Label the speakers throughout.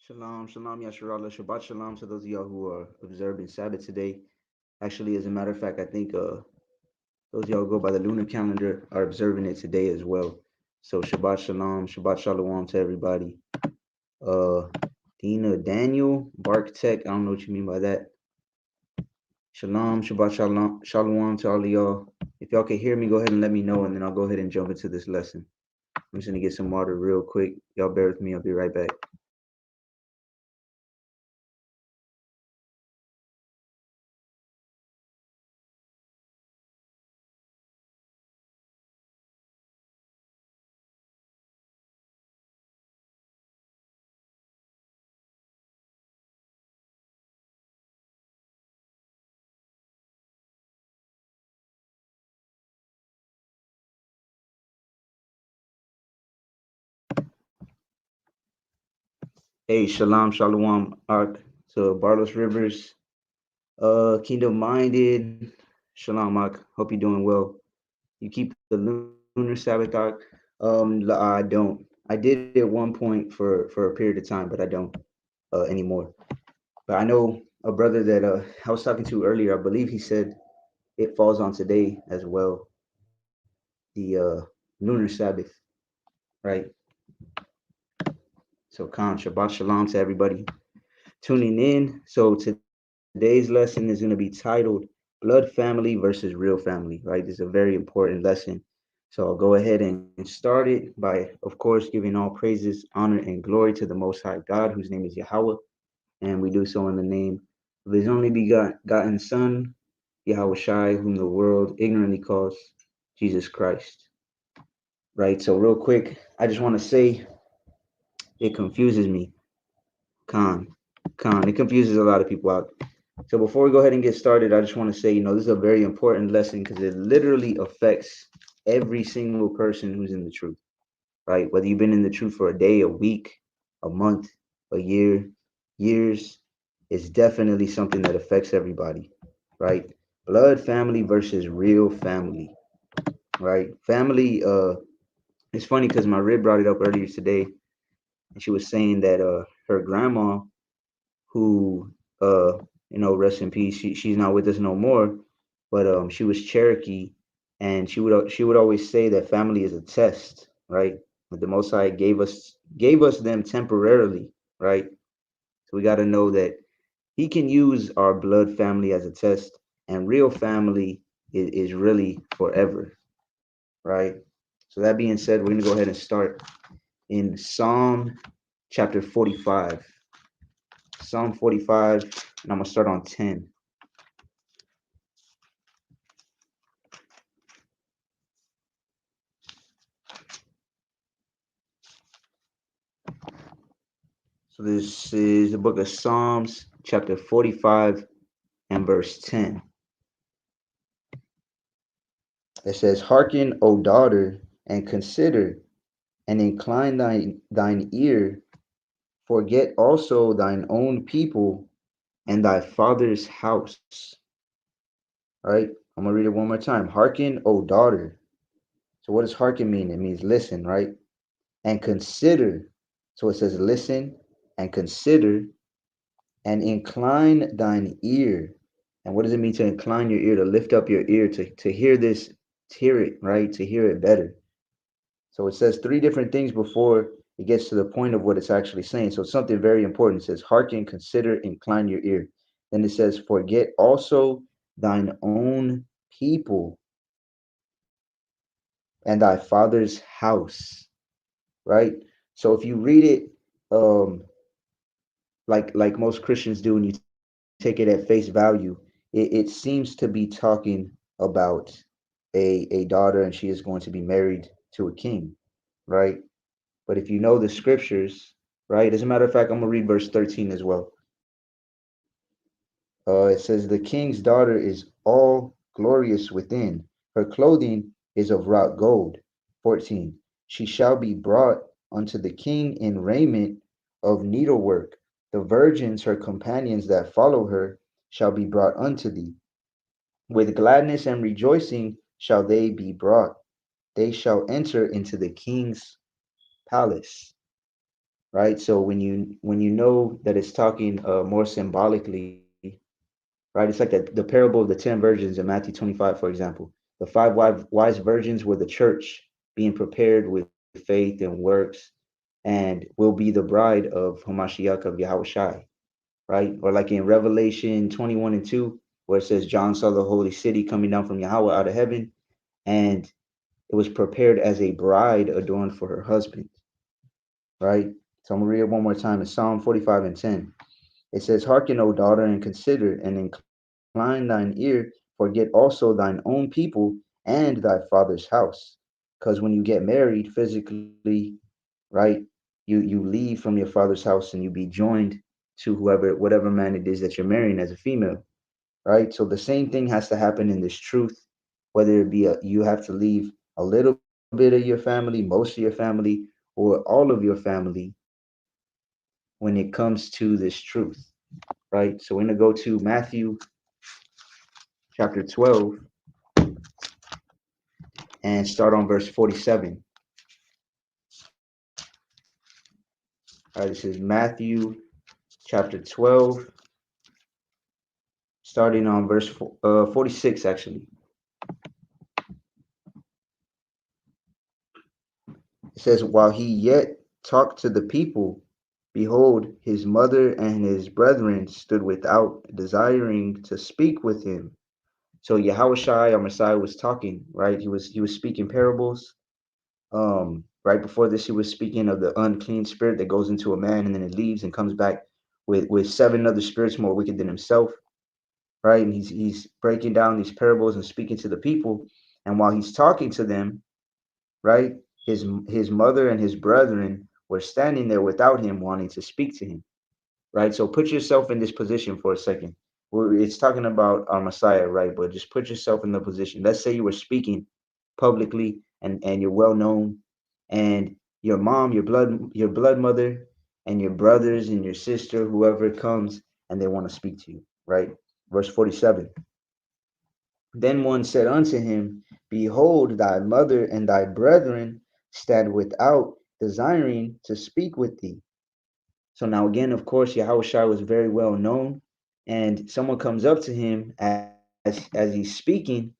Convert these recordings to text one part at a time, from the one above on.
Speaker 1: Shalom, shalom, Yasharallah, Shabbat shalom to those of y'all who are observing Sabbath today. Actually, as a matter of fact, I think those of y'all who go by the lunar calendar are observing it today as well. So Shabbat shalom, Shabbat shalom to everybody. Uh, Dina Daniel, Bark Tech, I don't know what you mean by that. Shalom, Shabbat shalom, shalom to all of y'all. If y'all can hear me, go ahead and let me know, and then I'll go ahead and jump into this lesson. I'm just gonna get some water real quick. Y'all bear with me, I'll be right back. Hey, shalom, shalom, Ak, to Barlos Rivers, Kingdom Minded, shalom, Ak. Hope you're doing well. You keep the lunar Sabbath, Ak? I don't. I did it at one point for a period of time, but I don't anymore. But I know a brother that I was talking to earlier. I believe he said it falls on today as well, the lunar Sabbath, right? So Khan, Shabbat Shalom to everybody tuning in. So today's lesson is going to be titled Blood Family versus Real Family, right? This is a very important lesson. So I'll go ahead and start it by, of course, giving all praises, honor, and glory to the Most High God, whose name is Yahweh. And we do so in the name of his only begotten Son, Yahweh Shai, whom the world ignorantly calls Jesus Christ, right? So real quick, I just want to say it confuses me. Khan, Khan, it confuses a lot of people out. So before we go ahead and get started, I just want to say, this is a very important lesson because it literally affects every single person who's in the truth, right? Whether you've been in the truth for a day, a week, a month, a year, years, it's definitely something that affects everybody, right? Blood family versus real family, right? Family, it's funny because my rib brought it up earlier today, and she was saying that her grandma, who rest in peace. She's not with us no more, but she was Cherokee, and she would always say that family is a test, right? But the Most High gave us them temporarily, right? So we got to know that He can use our blood family as a test, and real family is really forever, right? So that being said, we're gonna go ahead and start in Psalm chapter 45. Psalm 45, and I'm gonna start on 10. So this is the book of Psalms, chapter 45 and verse 10. It says, Hearken, O daughter, and consider, and incline thine ear, forget also thine own people and thy father's house. All right, I'm gonna read it one more time. Hearken, O daughter. So what does hearken mean? It means listen, right? And consider. So it says listen and consider and incline thine ear. And what does it mean to incline your ear, to lift up your ear, to hear this, to hear it, right? To hear it better. So it says three different things before it gets to the point of what it's actually saying. So it's something very important. It says, hearken, consider, incline your ear. Then it says, forget also thine own people and thy father's house, right? So if you read it um like most Christians do, and you take it at face value, it seems to be talking about a daughter, and she is going to be married to a king, right? But if you know the scriptures, right? As a matter of fact, I'm gonna read verse 13 as well. It says, the king's daughter is all glorious within. Her clothing is of wrought gold. 14. She shall be brought unto the king in raiment of needlework. The virgins, her companions that follow her, shall be brought unto thee. With gladness and rejoicing shall they be brought. They shall enter into the king's palace. right? So when you know that it's talking more symbolically, right? It's like the parable of the 10 virgins in Matthew 25, for example. The five wise virgins were the church being prepared with faith and works, and will be the bride of Hamashiach of Yahushai, right? Or like in Revelation 21 and 2, where it says John saw the holy city coming down from Yahweh out of heaven, and it was prepared as a bride adorned for her husband, right? So I'm gonna read it one more time. It's Psalm 45 and 10. It says, Hearken, O daughter, and consider, and incline thine ear, forget also thine own people and thy father's house. Because when you get married physically, right, you leave from your father's house and you be joined to whatever man it is that you're marrying as a female, right? So the same thing has to happen in this truth, whether it be you have to leave a little bit of your family, most of your family, or all of your family when it comes to this truth, right? So we're going to go to Matthew chapter 12 and start on verse 47. All right, this is Matthew chapter 12, starting on verse 46, actually. It says, While he yet talked to the people, behold, his mother and his brethren stood without, desiring to speak with him. So Yahushai, our Messiah, was talking, right? He was speaking parables. Right before this, he was speaking of the unclean spirit that goes into a man and then it leaves and comes back with seven other spirits more wicked than himself, right? And he's breaking down these parables and speaking to the people. And while he's talking to them, right, his mother and his brethren were standing there without him, wanting to speak to him, right? So put yourself in this position for a second. It's talking about our Messiah, right? But just put yourself in the position. Let's say you were speaking publicly and you're well known, and your mom, your blood mother, and your brothers and your sister, whoever comes, and they want to speak to you, right? Verse 47. Then one said unto him, Behold, thy mother and thy brethren stand without, desiring to speak with thee. So now again, of course, Yahushua was very well known, and someone comes up to him as he's speaking,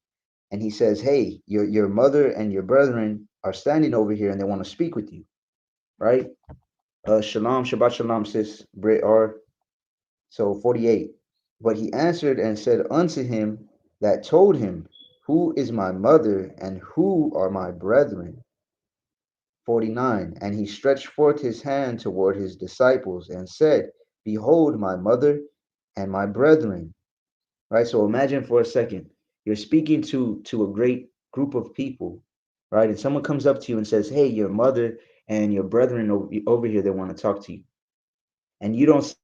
Speaker 1: and he says, Hey, your mother and your brethren are standing over here and they want to speak with you, right? Shalom, Shabbat Shalom, sis, Brit R. So 48. But he answered and said unto him that told him, Who is my mother and who are my brethren? 49. And he stretched forth his hand toward his disciples and said, Behold my mother and my brethren. Right? So imagine for a second, you're speaking to a great group of people, right? And someone comes up to you and says, Hey, your mother and your brethren over here, they want to talk to you. And you don't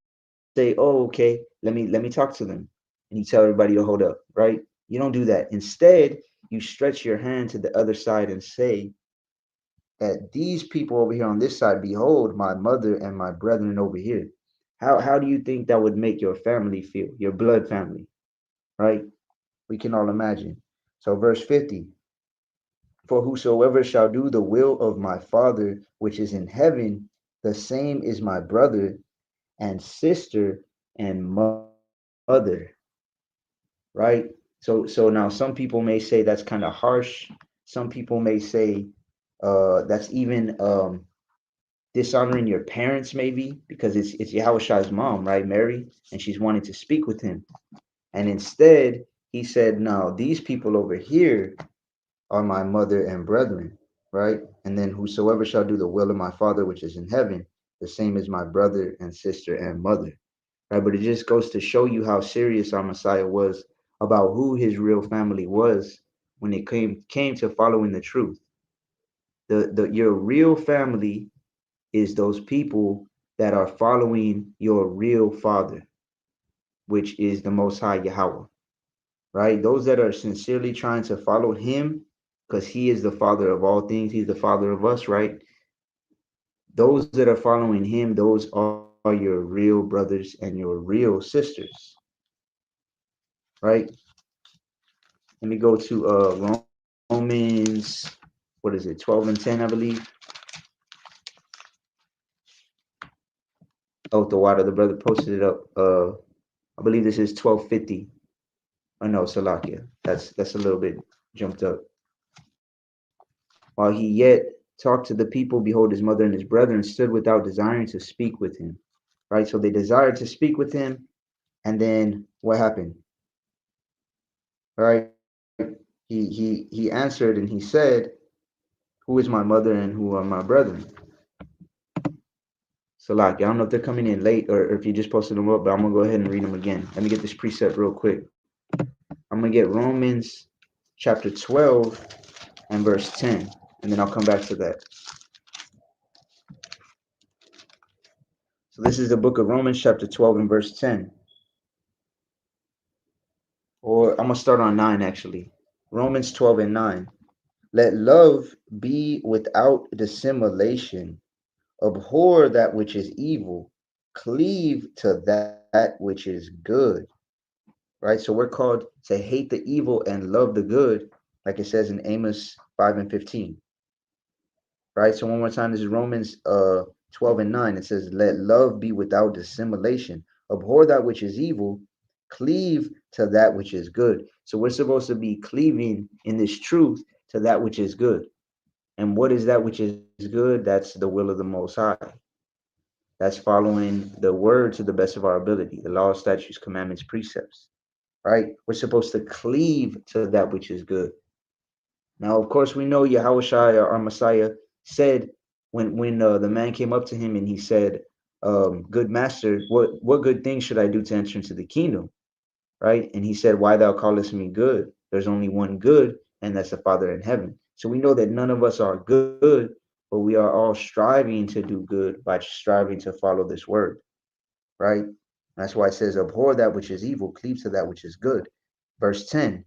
Speaker 1: say, Oh, okay, let me talk to them. And you tell everybody to hold up, right? You don't do that. Instead, you stretch your hand to the other side and say, That these people over here on this side, behold, my mother and my brethren over here. How do you think that would make your family feel, your blood family, right? We can all imagine. So, verse 50. For whosoever shall do the will of my Father which is in heaven, the same is my brother and sister and mother, right? So now some people may say that's kind of harsh. Some people may say that's even dishonoring your parents, maybe, because it's Yahushua's mom, right, Mary, and she's wanting to speak with him. And instead, he said, No, these people over here are my mother and brethren, right? And then whosoever shall do the will of my Father which is in heaven, the same is my brother and sister and mother, right? But it just goes to show you how serious our Messiah was about who his real family was when it came to following the truth. The your real family is those people that are following your real Father, which is the Most High Yahweh, right? Those that are sincerely trying to follow him, because he is the Father of all things, he's the Father of us, right? Those that are following him, those are your real brothers and your real sisters, right? Let me go to Romans, what is it, 12 and 10, I believe. Oh, the water. The brother posted it up. I believe this is 1250. Oh no, Salakia. That's a little bit jumped up. While he yet talked to the people, behold, his mother and his brethren stood without, desiring to speak with him. Right? So they desired to speak with him, and then what happened? Right? He answered and he said, who is my mother and who are my brethren? Salak, I don't know if they're coming in late or if you just posted them up, but I'm gonna go ahead and read them again. Let me get this precept real quick. I'm gonna get Romans chapter 12 and verse 10, and then I'll come back to that. So this is the book of Romans chapter 12 and verse 10. Or I'm gonna start on 9 actually. Romans 12 and 9. Let love be without dissimulation. Abhor that which is evil. Cleave to that which is good. Right? So we're called to hate the evil and love the good, like it says in Amos 5 and 15. Right? So one more time, this is Romans 12 and 9. It says, let love be without dissimulation. Abhor that which is evil. Cleave to that which is good. So we're supposed to be cleaving in this truth to that which is good. And what is that which is good? That's the will of the Most High. That's following the word to the best of our ability, the law, statutes, commandments, precepts. Right? We're supposed to cleave to that which is good. Now, of course, we know Yahweh our Messiah, said when the man came up to him and he said, good master, what good thing should I do to enter into the kingdom? Right? And he said, why thou callest me good? There's only one good, and that's the Father in heaven. So we know that none of us are good, but we are all striving to do good by striving to follow this word. Right? That's why it says, abhor that which is evil, cleave to that which is good. Verse 10,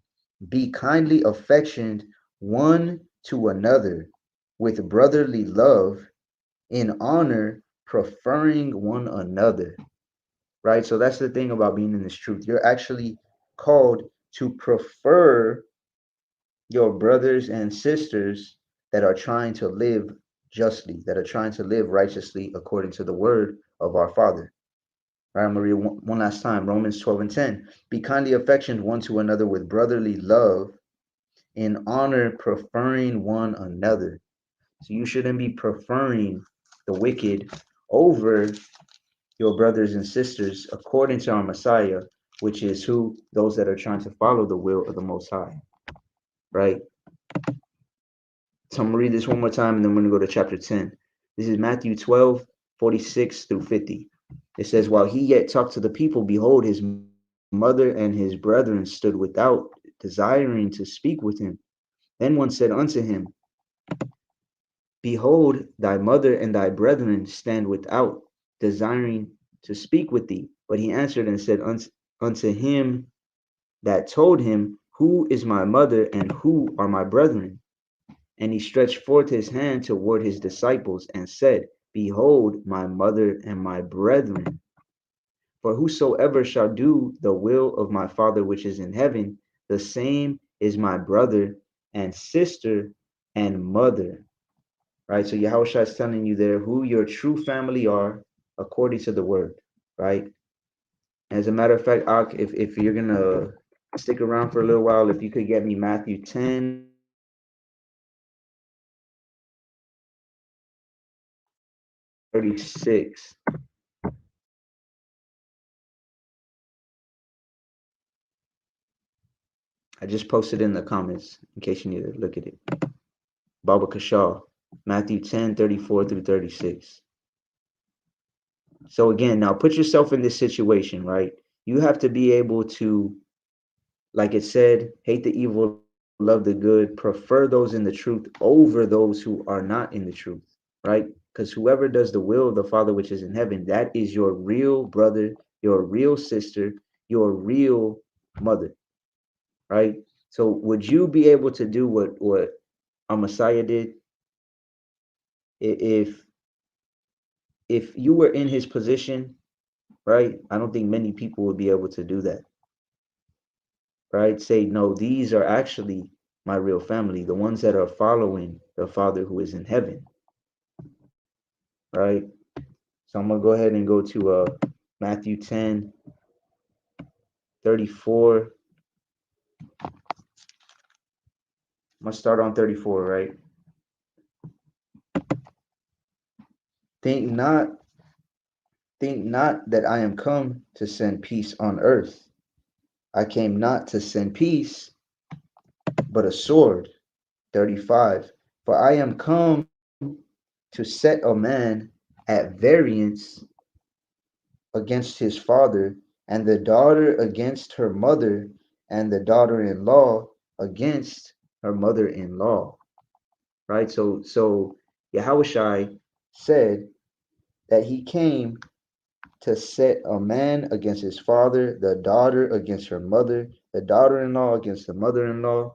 Speaker 1: be kindly affectioned one to another with brotherly love, in honor, preferring one another. Right? So that's the thing about being in this truth. You're actually called to prefer your brothers and sisters that are trying to live justly, that are trying to live righteously according to the word of our Father. All right, I'm going to read one last time. Romans 12 and 10. Be kindly affectioned one to another with brotherly love, in honor, preferring one another. So you shouldn't be preferring the wicked over your brothers and sisters according to our Messiah, which is who? Those that are trying to follow the will of the Most High. Right? So I'm going to read this one more time and then we're going to go to chapter 10. This is Matthew 12, 46 through 50. It says, while he yet talked to the people, behold, his mother and his brethren stood without, desiring to speak with him. Then one said unto him, behold, thy mother and thy brethren stand without, desiring to speak with thee. But he answered and said unto him that told him, who is my mother and who are my brethren? And he stretched forth his hand toward his disciples and said, behold, my mother and my brethren. For whosoever shall do the will of my Father which is in heaven, the same is my brother and sister and mother. Right? So Yahushua is telling you there who your true family are according to the word. Right? As a matter of fact, Ak, if you're going to stick around for a little while, if you could get me Matthew 10, 36. I just posted in the comments in case you need to look at it. Baba Kashaw, Matthew 10, 34 through 36. So again, now put yourself in this situation, right? You have to be able to, like it said, hate the evil, love the good, prefer those in the truth over those who are not in the truth, right? Because whoever does the will of the Father which is in heaven, that is your real brother, your real sister, your real mother, right? So would you be able to do what our Messiah did if you were in his position, right? I don't think many people would be able to do that, right? Say, no, these are actually my real family, the ones that are following the Father who is in heaven, right? So I'm going to go ahead and go to Matthew 10:34. I'm going to start on 34, right? Think not, think not that I am come to send peace on earth. I came not to send peace, but a sword. 35. For I am come to set a man at variance against his father, and the daughter against her mother, and the daughter-in-law against her mother-in-law. Right? So Yahushai said that he came to set a man against his father, the daughter against her mother, the daughter-in-law against the mother-in-law,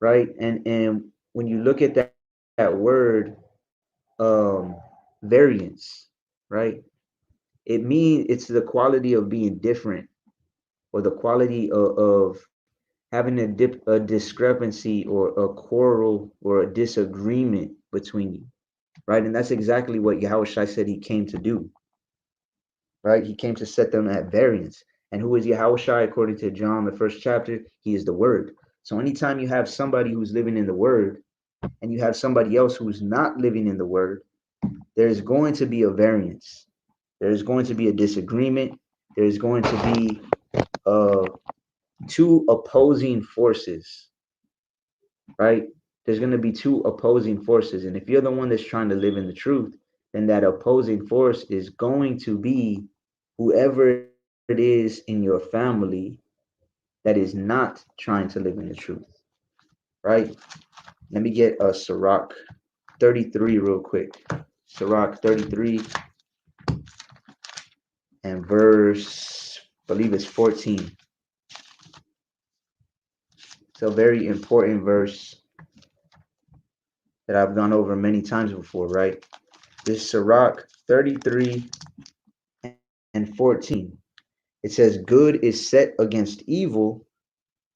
Speaker 1: right? And when you look at that word, variance, right? It means it's the quality of being different, or the quality of having a discrepancy or a quarrel or a disagreement between you, right? And that's exactly what Yahushua said he came to do, right? He came to set them at variance. And who is Yahushua according to John, the first chapter? He is the Word. So anytime you have somebody who's living in the Word and you have somebody else who's not living in the Word, there's going to be a variance. There's going to be a disagreement. There's going to be uh, two opposing forces, right? There's going to be two opposing forces. And if you're the one that's trying to live in the truth, then that opposing force is going to be whoever it is in your family that is not trying to live in the truth, right? Let me get a Sirach 33 real quick. Sirach 33 and verse, I believe it's 14. It's a very important verse that I've gone over many times before, right? This Sirach 33 and 14. It says, good is set against evil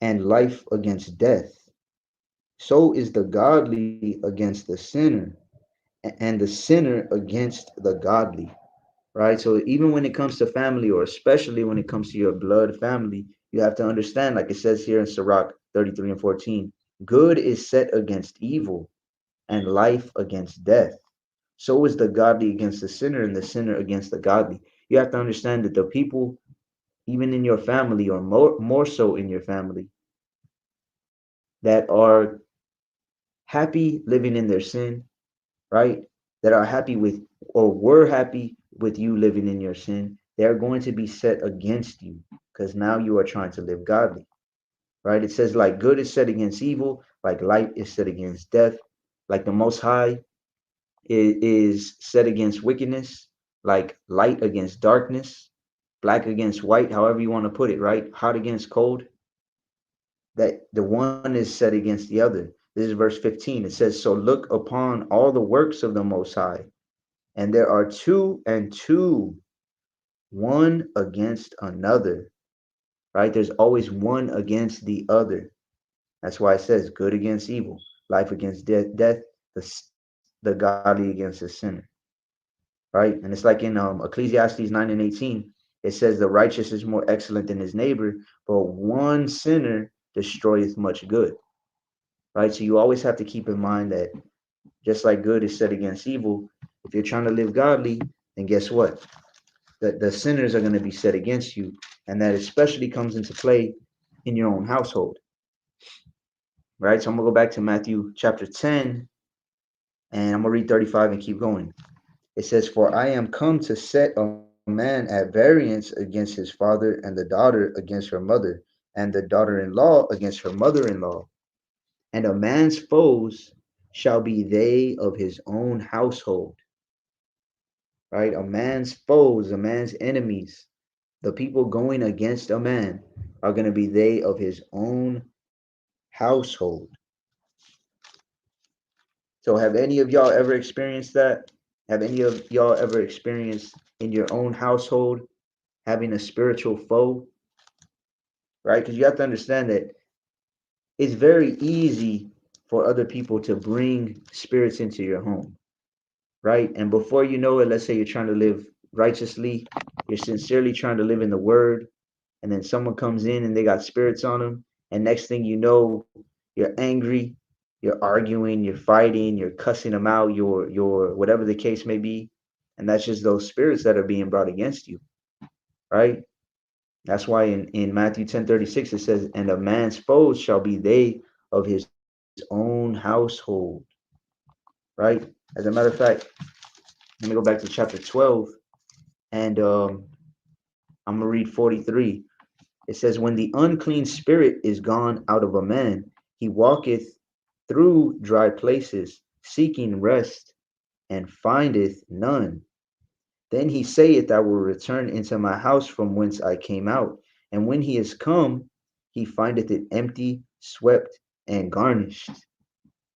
Speaker 1: and life against death. So is the godly against the sinner, and the sinner against the godly, right? So even when it comes to family, or especially when it comes to your blood family, you have to understand, like it says here in Sirach 33 and 14, good is set against evil and life against death. So is the godly against the sinner, and the sinner against the godly. You have to understand that the people, even in your family, or more so in your family, that are happy living in their sin, right? That are happy with, or were happy with you living in your sin, they're going to be set against you because now you are trying to live godly, right? It says, like good is set against evil, like light is set against death, like the Most High is set against wickedness, like light against darkness, black against white, however you want to put it, right? Hot against cold, that the one is set against the other. This is verse 15. It says, so look upon all the works of the Most High, and there are two and two, one against another, right? There's always one against the other. That's why it says good against evil, life against death, the godly against the sinner, right? And it's like in Ecclesiastes 9 and 18, it says the righteous is more excellent than his neighbor, but one sinner destroyeth much good, right? So you always have to keep in mind that just like good is set against evil, if you're trying to live godly, then guess what? The sinners are going to be set against you. And that especially comes into play in your own household, right? So I'm going to go back to Matthew chapter 10, and I'm going to read 35 and keep going. It says, for I am come to set a man at variance against his father, and the daughter against her mother, and the daughter-in-law against her mother-in-law. And a man's foes shall be they of his own household, right? A man's foes, a man's enemies, the people going against a man are going to be they of his own household. So have any of y'all ever experienced that? Have any of y'all ever experienced in your own household having a spiritual foe, right? Because you have to understand that it's very easy for other people to bring spirits into your home, right? And before you know it, let's say you're trying to live righteously, you're sincerely trying to live in the word, and then someone comes in and they got spirits on them, and next thing you know, you're angry, you're arguing, you're fighting, you're cussing them out, you're whatever the case may be, and that's just those spirits that are being brought against you, right? That's why in Matthew 10:36 it says, "And a man's foes shall be they of his own household." Right? As a matter of fact, let me go back to chapter 12, and I'm gonna read 43. It says, "When the unclean spirit is gone out of a man, he walketh through dry places, seeking rest, and findeth none. Then he saith, I will return into my house from whence I came out. And when he is come, he findeth it empty, swept, and garnished."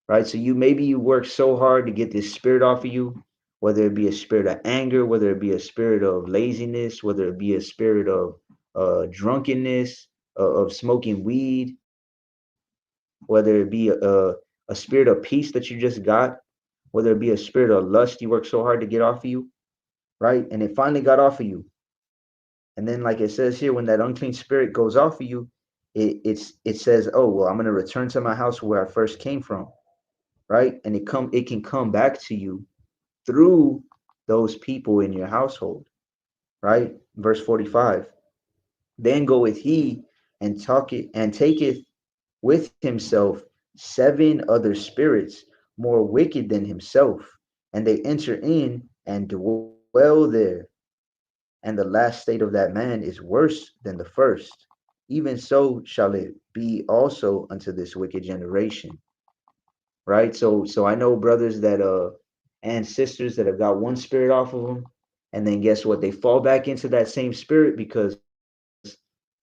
Speaker 1: Right? So you work so hard to get this spirit off of you, whether it be a spirit of anger, whether it be a spirit of laziness, whether it be a spirit of drunkenness, of smoking weed, whether it be a spirit of peace that you just got, whether it be a spirit of lust you work so hard to get off of you, right? And it finally got off of you. And then, like it says here, when that unclean spirit goes off of you, it says, "Oh well, I'm gonna return to my house where I first came from," right? And it can come back to you through those people in your household, right? Verse 45. Then goeth he and talketh and taketh with himself 7 other spirits more wicked than himself, and they enter in and dwell there. And the last state of that man is worse than the first. Even so shall it be also unto this wicked generation. Right? So I know brothers that and sisters that have got one spirit off of them, and then guess what? They fall back into that same spirit because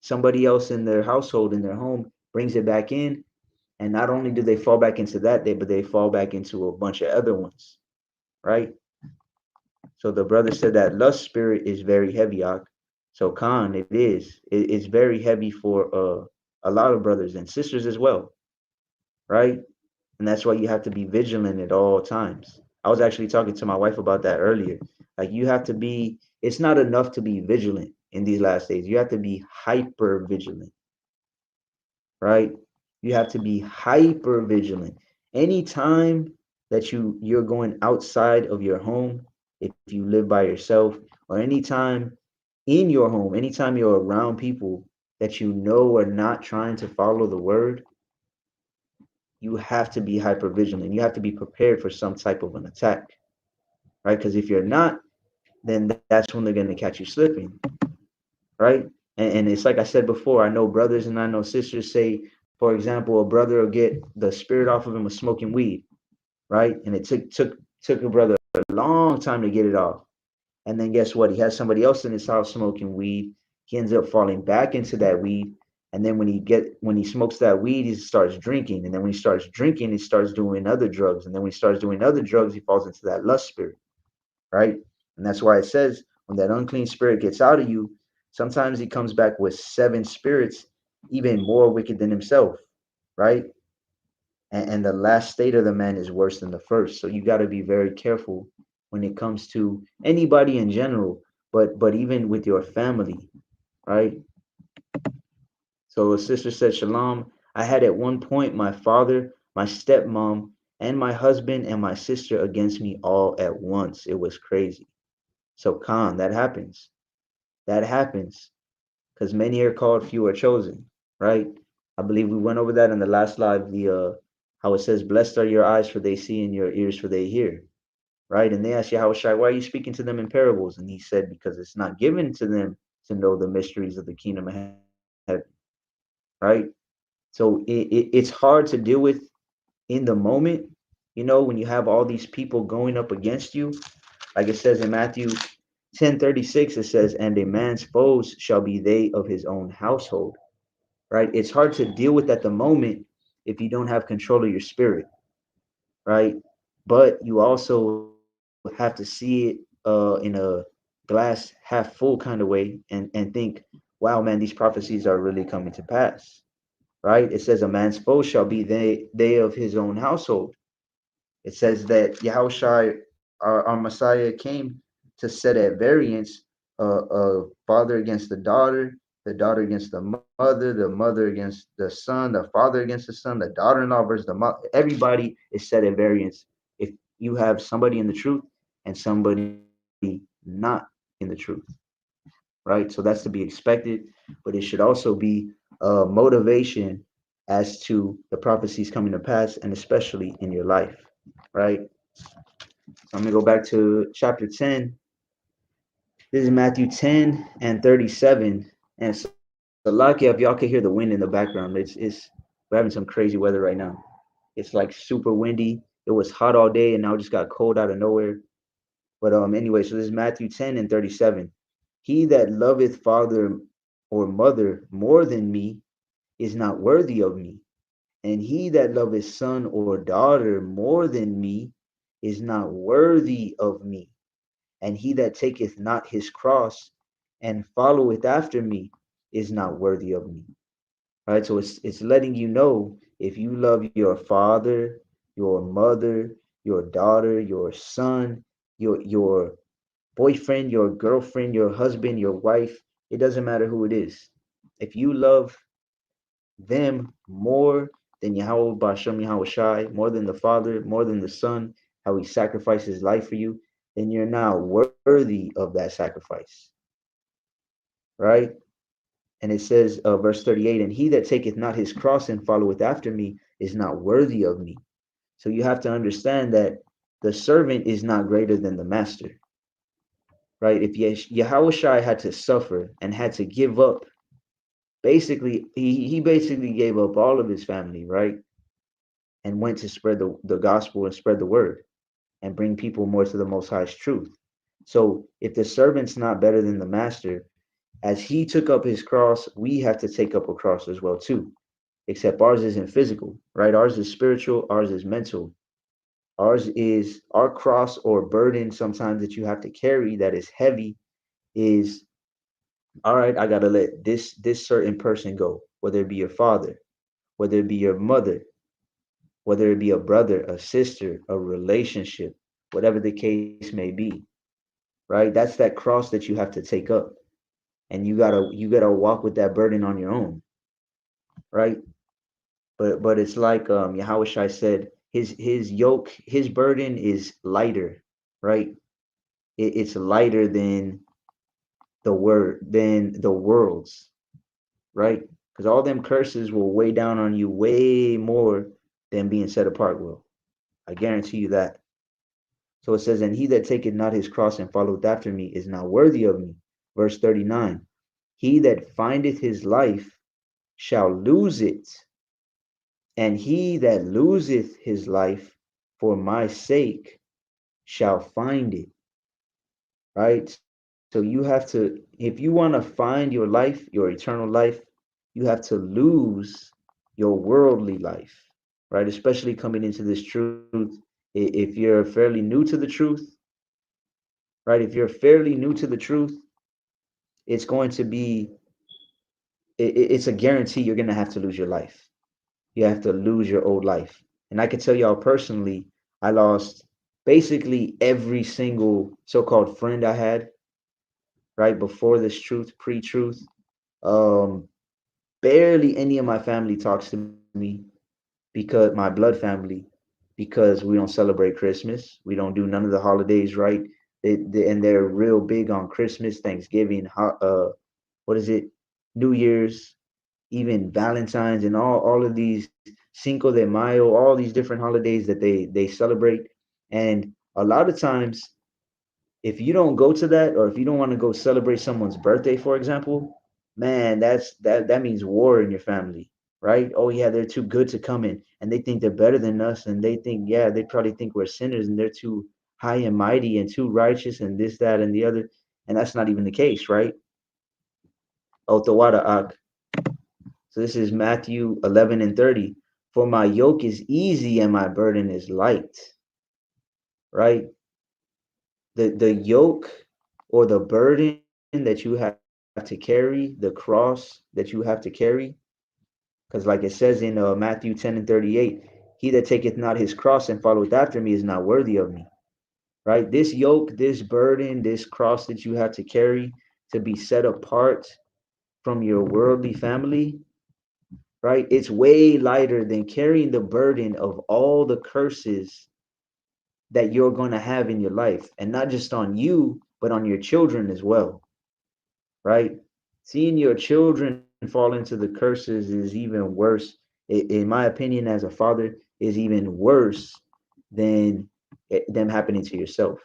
Speaker 1: somebody else in their household, in their home, brings it back in. And not only do they fall back into that day, but they fall back into a bunch of other ones. Right? So the brother said that lust spirit is very heavy, Ak. So Khan, it is. It's very heavy for a lot of brothers and sisters as well, right? And that's why you have to be vigilant at all times. I was actually talking to my wife about that earlier. Like you have to be. It's not enough to be vigilant in these last days. You have to be hyper vigilant, right? You have to be hyper vigilant. Anytime that you're going outside of your home, if you live by yourself, or anytime in your home, anytime you're around people that you know are not trying to follow the word, you have to be hyper vigilant. You have to be prepared for some type of an attack, right? Because if you're not, then that's when they're going to catch you slipping, right? And it's like I said before, I know brothers and I know sisters say, for example, a brother will get the spirit off of him of smoking weed, right? And it took a brother a long time to get it off. And then guess what? He has somebody else in his house smoking weed. He ends up falling back into that weed. And then when he smokes that weed, he starts drinking. And then when he starts drinking, he starts doing other drugs. And then when he starts doing other drugs, he falls into that lust spirit, right? And that's why it says when that unclean spirit gets out of you, sometimes he comes back with 7 spirits, even more wicked than himself, right? And the last state of the man is worse than the first. So you got to be very careful when it comes to anybody in general, but even with your family, right? So a sister said, Shalom. I had at one point my father, my stepmom, and my husband and my sister against me all at once. It was crazy. So Khan, that happens. That happens because many are called, few are chosen, right? I believe we went over that in the last live. The how it says, "Blessed are your eyes, for they see, and your ears, for they hear." Right? And they asked Yahushua, "Why are you speaking to them in parables?" And he said, "Because it's not given to them to know the mysteries of the kingdom of heaven." Right? So it's hard to deal with in the moment. You know, when you have all these people going up against you, like it says in Matthew 10:36, it says, "And a man's foes shall be they of his own household." Right? It's hard to deal with at the moment if you don't have control of your spirit, right? But you also have to see it in a glass half full kind of way and think, wow, man, these prophecies are really coming to pass, right? It says, "A man's foe shall be they of his own household." It says that Yahushua our Messiah came to set at variance a father against the daughter against the mother against the son, the father against the son, the daughter-in-law versus the mother. Everybody is set at variance if you have somebody in the truth and somebody not in the truth, right? So that's to be expected, but it should also be motivation as to the prophecies coming to pass, and especially in your life, right? So I'm gonna go back to chapter 10. This is Matthew 10 and 37. And so lucky if y'all can hear the wind in the background. It's we're having some crazy weather right now. It's like super windy. It was hot all day and now it just got cold out of nowhere. But anyway, so this is Matthew 10 and 37. He that loveth father or mother more than me is not worthy of me. And he that loveth son or daughter more than me is not worthy of me. And he that taketh not his cross and followeth after me is not worthy of me. Right? So it's letting you know, if you love your father, your mother, your daughter, your son, your boyfriend, your girlfriend, your husband, your wife, it doesn't matter who it is. If you love them more than Yahweh Bashem Yahweh Shai, more than the Father, more than the Son, how he sacrificed his life for you, then you're now worthy of that sacrifice. Right? And it says, verse 38, and he that taketh not his cross and followeth after me is not worthy of me. So you have to understand that the servant is not greater than the master. Right? If Yahweh Shai had to suffer and had to give up, basically, he basically gave up all of his family, right? And went to spread the gospel and spread the word and bring people more to the Most High's truth. So if the servant's not better than the master, as he took up his cross, we have to take up a cross as well too. Except ours isn't physical, right? Ours is spiritual, ours is mental. Ours is our cross or burden sometimes that you have to carry that is heavy is, all right, I gotta let this certain person go, whether it be your father, whether it be your mother, whether it be a brother, a sister, a relationship, whatever the case may be, right? That's that cross that you have to take up, and you gotta walk with that burden on your own, right? But it's like Yahweh Shai said, his yoke, his burden is lighter, right? It's lighter than the world's, right? Because all them curses will weigh down on you way more than being set apart will. I guarantee you that. So it says, and he that taketh not his cross and followeth after me is not worthy of me. Verse 39, he that findeth his life shall lose it, and he that loseth his life for my sake shall find it. Right? So you have to, if you want to find your life, your eternal life, you have to lose your worldly life, right? Especially coming into this truth. If you're fairly new to the truth, right? If you're fairly new to the truth, it's going to be, it's a guarantee you're going to have to lose your life. You have to lose your old life. And I can tell y'all personally, I lost basically every single so-called friend I had, right? Before this truth, pre-truth. Um, Barely any of my family talks to me because my blood family, because we don't celebrate Christmas. We don't do none of the holidays, right? And they're real big on Christmas, Thanksgiving, what is it? New Year's, even Valentine's, and all of these Cinco de Mayo, all these different holidays that they celebrate. And a lot of times, if you don't go to that, or if you don't want to go celebrate someone's birthday, for example, man, that means war in your family, right? Oh yeah, they're too good to come in, and they think they're better than us, and they think, yeah, they probably think we're sinners, and they're too high and mighty and too righteous, and this, that, and the other, and that's not even the case, right? Otawada ak. So this is Matthew 11 and 30. For my yoke is easy and my burden is light, right? The yoke or the burden that you have to carry, the cross that you have to carry, because like it says in Matthew 10 and 38, he that taketh not his cross and followeth after me is not worthy of me. right? This yoke, this burden, this cross that you had to carry to be set apart from your worldly family, right? It's way lighter than carrying the burden of all the curses that you're going to have in your life, and not just on you, but on your children as well, right? Seeing your children fall into the curses is even worse, in my opinion, as a father, is even worse than them happening to yourself.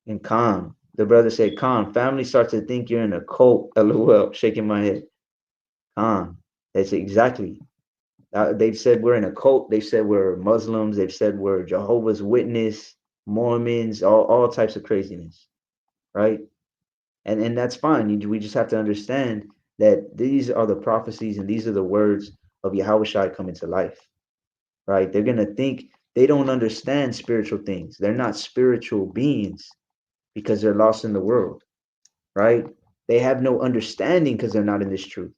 Speaker 1: And Khan, the brother said, Khan, family starts to think you're in a cult. LOL, shaking my head. Khan, that's exactly. They've said we're in a cult. They've said we're Muslims. They've said we're Jehovah's Witness, Mormons, all types of craziness, right? And that's fine. We just have to understand that these are the prophecies and these are the words of Yahweh Shai coming to life, right? They're gonna think they don't understand spiritual things. They're not spiritual beings because they're lost in the world, right? They have no understanding because they're not in this truth,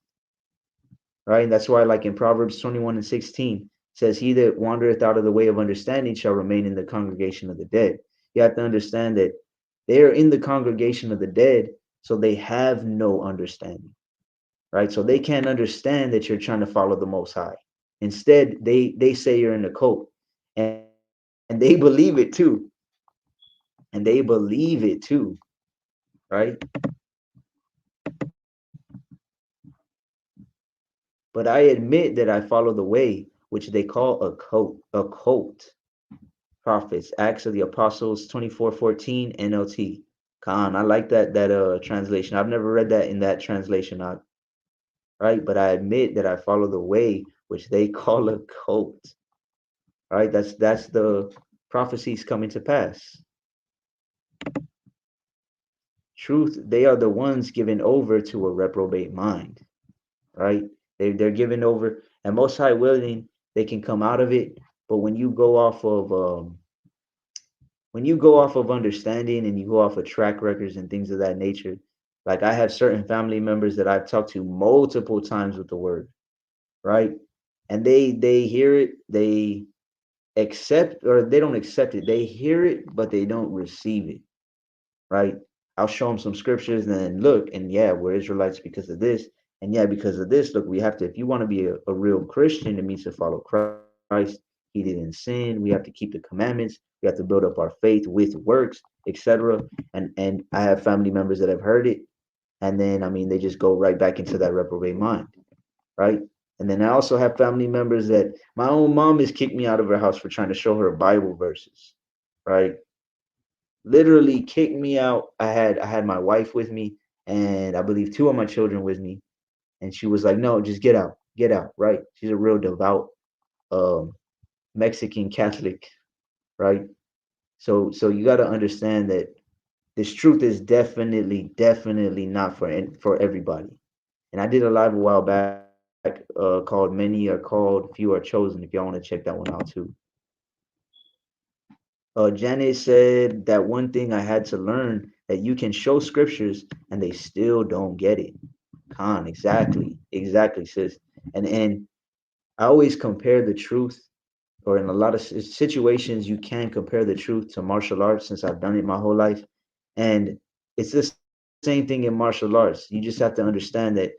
Speaker 1: right? And that's why, like in Proverbs 21:16, says, "He that wandereth out of the way of understanding shall remain in the congregation of the dead." You have to understand that they are in the congregation of the dead, so they have no understanding, right? So they can't understand that you're trying to follow the Most High. Instead, they say you're in a cult, and they believe it too, and they believe it too, right? But I admit that I follow the way, which they call a cult, Prophets, Acts of the Apostles 24:14 NLT. Khan, I like that translation. I've never read that in that translation, right? But I admit that I follow the way which they call a cult. Right? That's the prophecies coming to pass. Truth, they are the ones given over to a reprobate mind, right? They're given over, and most high willing, they can come out of it. But when you go off of understanding and you go off of track records and things of that nature, like I have certain family members that I've talked to multiple times with the word, right? And they hear it, they accept, or they don't accept it. They hear it, but they don't receive it, right? I'll show them some scriptures and then look, and yeah, we're Israelites because of this. And yeah, because of this, look, we have to, if you want to be a real Christian, it means to follow Christ. He didn't sin. We have to keep the commandments. We have to build up our faith with works, etc. And I have family members that have heard it, and then I mean they just go right back into that reprobate mind, right? And then I also have family members that my own mom has kicked me out of her house for trying to show her Bible verses, right? Literally kicked me out. I had my wife with me, and I believe two of my children with me, and she was like, "No, just get out." Right? She's a real devout um, Mexican Catholic, right? So you got to understand that this truth is definitely not for everybody. And I did a live a while back called "Many Are Called, Few Are Chosen." If y'all want to check that one out too. Janet said that one thing I had to learn that you can show scriptures and they still don't get it. Khan, exactly, sis. And I always compare the truth, or in a lot of situations, you can compare the truth to martial arts since I've done it my whole life, and it's the same thing in martial arts. You just have to understand that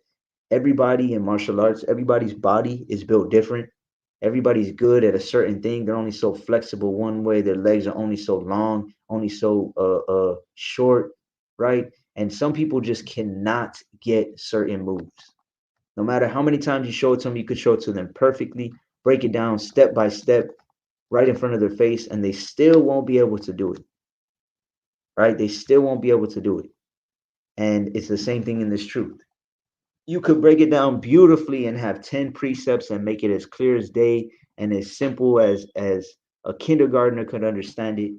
Speaker 1: everybody in martial arts, everybody's body is built different. Everybody's good at a certain thing. They're only so flexible one way. Their legs are only so long, only so short, right? And some people just cannot get certain moves. No matter how many times you show it to them, you could show it to them perfectly, break it down step by step, right in front of their face, and they still won't be able to do it, right? They still won't be able to do it. And it's the same thing in this truth. You could break it down beautifully and have 10 precepts and make it as clear as day and as simple as a kindergartner could understand it.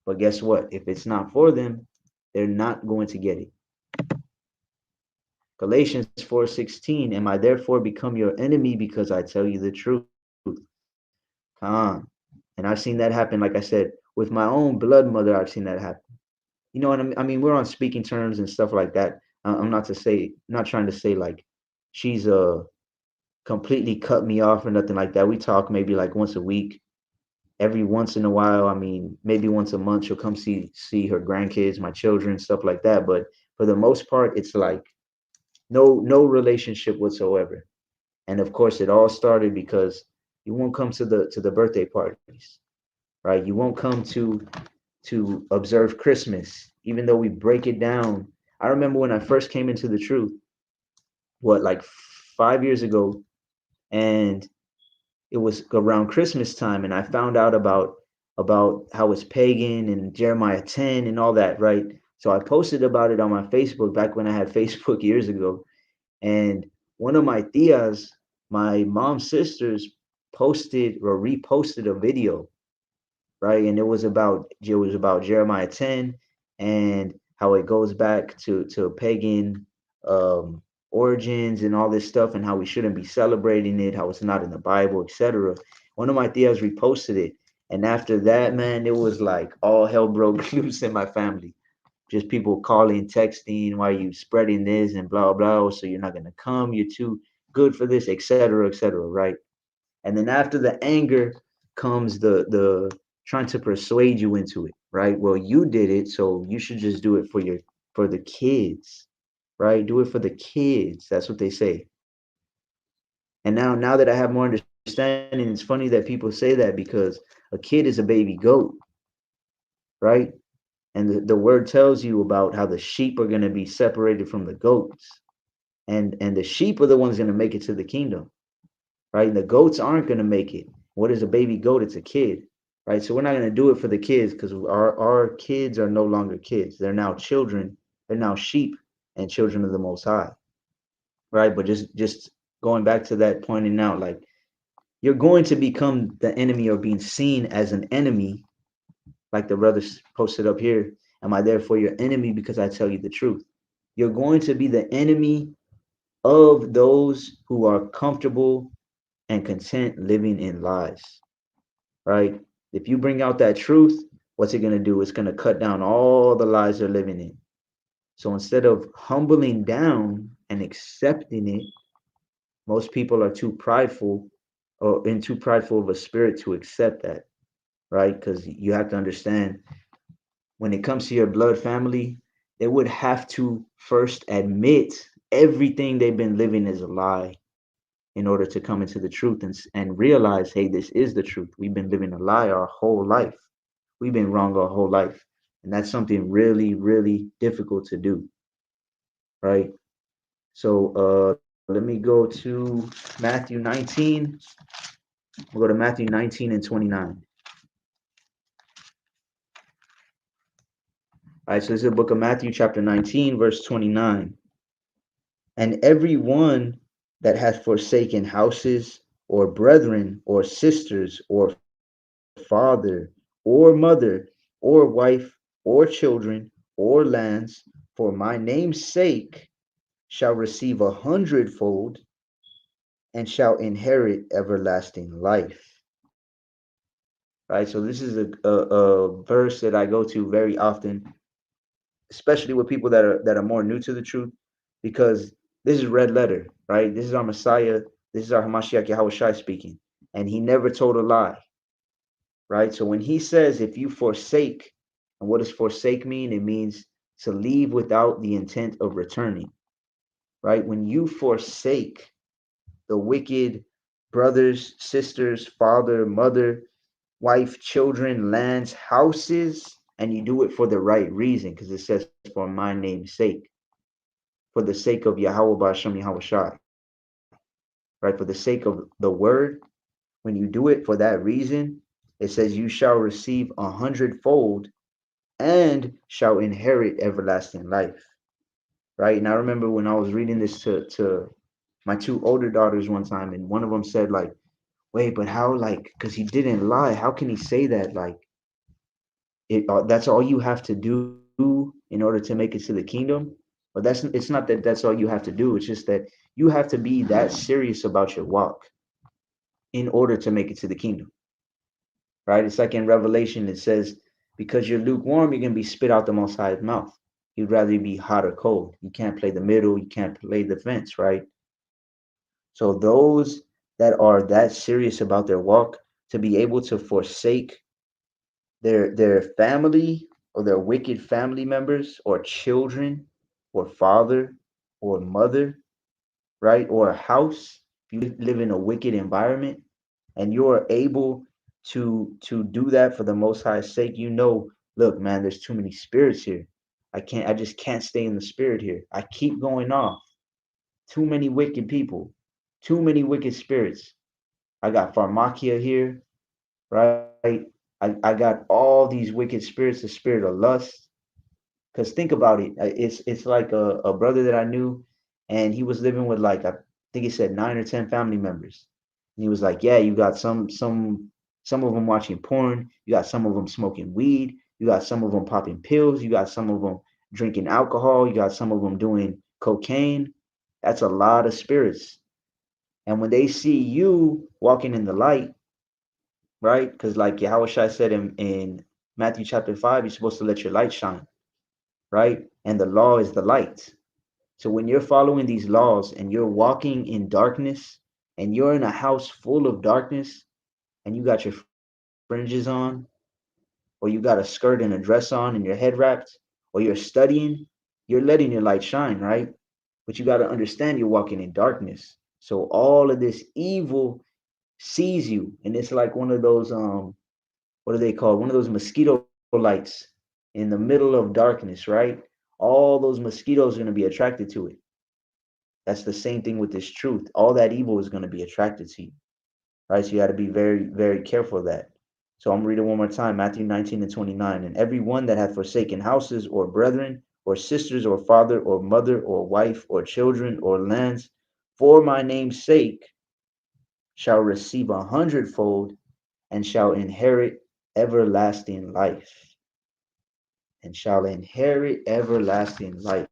Speaker 1: But guess what? If it's not for them, they're not going to get it. Galatians 4:16, am I therefore become your enemy because I tell you the truth? Come on. And I've seen that happen, like I said, with my own blood mother, I've seen that happen. You know what I mean? We're on speaking terms and stuff like that. I'm not trying to say like she's completely cut me off or nothing like that. We talk maybe like once a week, every once in a while, I mean, maybe once a month, she'll come see her grandkids, my children, stuff like that. But for the most part, it's like no relationship whatsoever. And of course, it all started because you won't come to the birthday parties, right? You won't come to observe Christmas, even though we break it down. I remember when I first came into the truth, what, like 5 years ago, and it was around Christmas time, and I found out about how it's pagan and Jeremiah 10 and all that, right? So I posted about it on my Facebook back when I had Facebook years ago, and one of my tias, my mom's sisters, posted or reposted a video, right? And it was about Jeremiah 10 and how it goes back to pagan um origins and all this stuff, and how we shouldn't be celebrating it, how it's not in the Bible, etc. One of my tias reposted it, and after that, man, it was like all hell broke loose in my family. Just people calling, texting, why are you spreading this and blah blah, so you're not gonna come, you're too good for this, etc., etc., right? And then after the anger comes the trying to persuade you into it, right? Well, you did it, so you should just do it for the kids, right? Do it for the kids. That's what they say. And now that I have more understanding, it's funny that people say that because a kid is a baby goat, right? And the word tells you about how the sheep are going to be separated from the goats, and the sheep are the ones going to make it to the kingdom, right? The goats aren't going to make it. What is a baby goat? It's a kid, right? So we're not going to do it for the kids, because our kids are no longer kids. They're now children. They're now sheep and children of the Most High, right? But just going back to that, pointing out, like, you're going to become the enemy or being seen as an enemy, like the brothers posted up here. Am I therefore your enemy because I tell you the truth? You're going to be the enemy of those who are comfortable and content living in lies, right? If you bring out that truth, what's it going to do? It's going to cut down all the lies they're living in. So instead of humbling down and accepting it, most people are too prideful, or in too prideful of a spirit to accept that, right? Because you have to understand, when it comes to your blood family, they would have to first admit everything they've been living is a lie in order to come into the truth, and realize, hey, this is the truth. We've been living a lie our whole life. We've been wrong our whole life. And that's something really, really difficult to do, right? So let me go to Matthew 19. We'll go to Matthew 19 and 29. All right, so this is the book of Matthew, chapter 19, verse 29. And every one that hath forsaken houses, or brethren, or sisters, or father, or mother, or wife, or children, or lands, for my name's sake, shall receive 100-fold, and shall inherit everlasting life. Right? So this is a verse that I go to very often, especially with people that are more new to the truth, because this is red letter, right? This is our Messiah. This is our Hamashiach Yahushai speaking, and he never told a lie, right? So when he says, if you forsake, and what does forsake mean? It means to leave without the intent of returning, right? When you forsake the wicked brothers, sisters, father, mother, wife, children, lands, houses, and you do it for the right reason, because it says, for my name's sake, for the sake of Yahweh Ba'ashem Yahushai, right? For the sake of the word, when you do it for that reason, it says you shall receive 100-fold and shall inherit everlasting life, right? And I remember when I was reading this to my two older daughters one time, and one of them said, like, wait, but how, like, because he didn't lie, how can he say that? Like, that's all you have to do in order to make it to the kingdom? But it's not that that's all you have to do. It's just that you have to be that serious about your walk in order to make it to the kingdom, right? It's like in Revelation, it says, because you're lukewarm, you're going to be spit out the Most High's mouth. You'd rather be hot or cold. You can't play the middle. You can't play the fence, right? So those that are that serious about their walk, to be able to forsake their family or their wicked family members or children or father or mother, right? Or a house. If you live in a wicked environment and you're able to do that for the Most High's sake, you know, look, man, there's too many spirits here. I just can't stay in the spirit here. I keep going off. Too many wicked people, too many wicked spirits. I got pharmakia here, right? I got all these wicked spirits, the spirit of lust. Because think about it, it's like a brother that I knew, and he was living with like I think he said 9 or 10 family members, and he was like, yeah, you got some of them watching porn, you got some of them smoking weed, you got some of them popping pills, you got some of them drinking alcohol, you got some of them doing cocaine. That's a lot of spirits, and when they see you walking in the light, right? Because like Yahweh Shai said in Matthew chapter 5, you're supposed to let your light shine, right? And the law is the light. So when you're following these laws and you're walking in darkness and you're in a house full of darkness and you got your fringes on, or you got a skirt and a dress on and your head wrapped, or you're studying, you're letting your light shine, right? But you got to understand you're walking in darkness. So all of this evil sees you. And it's like one of those what are they called? One of those mosquito lights in the middle of darkness, right? All those mosquitoes are going to be attracted to it. That's the same thing with this truth. All that evil is going to be attracted to you, right? So you got to be very, very careful of that. So I'm reading one more time, Matthew 19 and 29. And every one that hath forsaken houses or brethren or sisters or father or mother or wife or children or lands for my name's sake shall receive 100-fold and shall inherit everlasting life. And shall inherit everlasting life.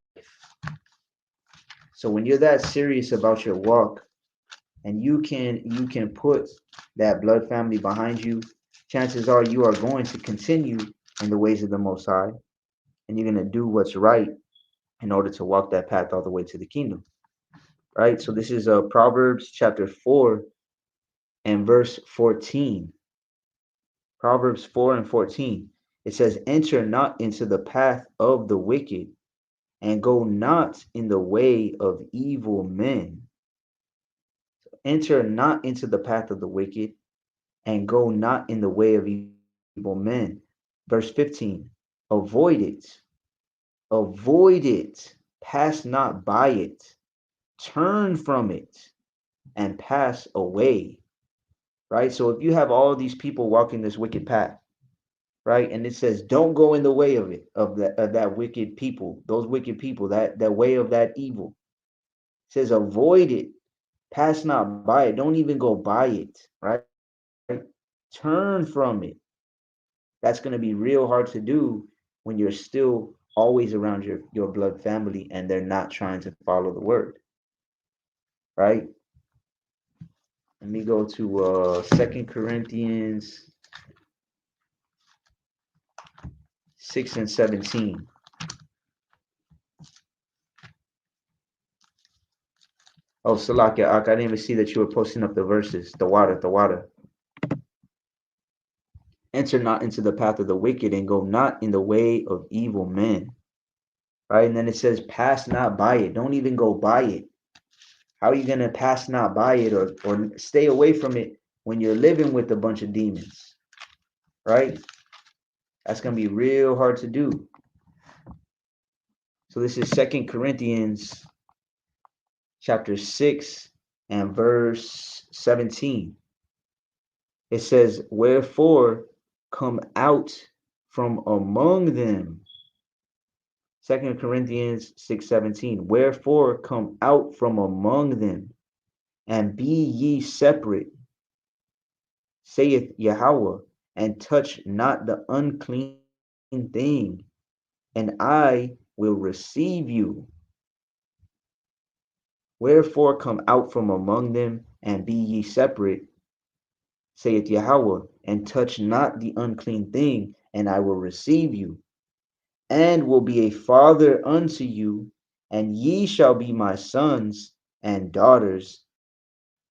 Speaker 1: So when you're that serious about your walk and you can put that blood family behind you, chances are you are going to continue in the ways of the Most High, and you're going to do what's right in order to walk that path all the way to the kingdom, right? So this is Proverbs chapter 4 and verse 14. Proverbs 4 and 14. It says, enter not into the path of the wicked, and go not in the way of evil men. Enter not into the path of the wicked, and go not in the way of evil men. Verse 15. Avoid it. Avoid it. Pass not by it. Turn from it and pass away. Right? So if you have all these people walking this wicked path, right? And it says, don't go in the way of it, of that wicked people, those wicked people, that way of that evil. It says, avoid it, pass not by it, don't even go by it, right? Turn from it. That's going to be real hard to do when you're still always around your blood family and they're not trying to follow the word, right? Let me go to 2 Corinthians 6 and 17. Oh, Salakia, I didn't even see that you were posting up the verses. The water, the water. Enter not into the path of the wicked and go not in the way of evil men. Right? And then it says, pass not by it. Don't even go by it. How are you going to pass not by it or stay away from it when you're living with a bunch of demons? Right? That's going to be real hard to do. So this is 2 Corinthians chapter 6 and verse 17. It says, wherefore come out from among them. 2 Corinthians 6:17. Wherefore come out from among them, and be ye separate, saith Yahweh, and touch not the unclean thing, and I will receive you. Wherefore come out from among them, and be ye separate, saith Yahweh, and touch not the unclean thing, and I will receive you, and will be a father unto you, and ye shall be my sons and daughters,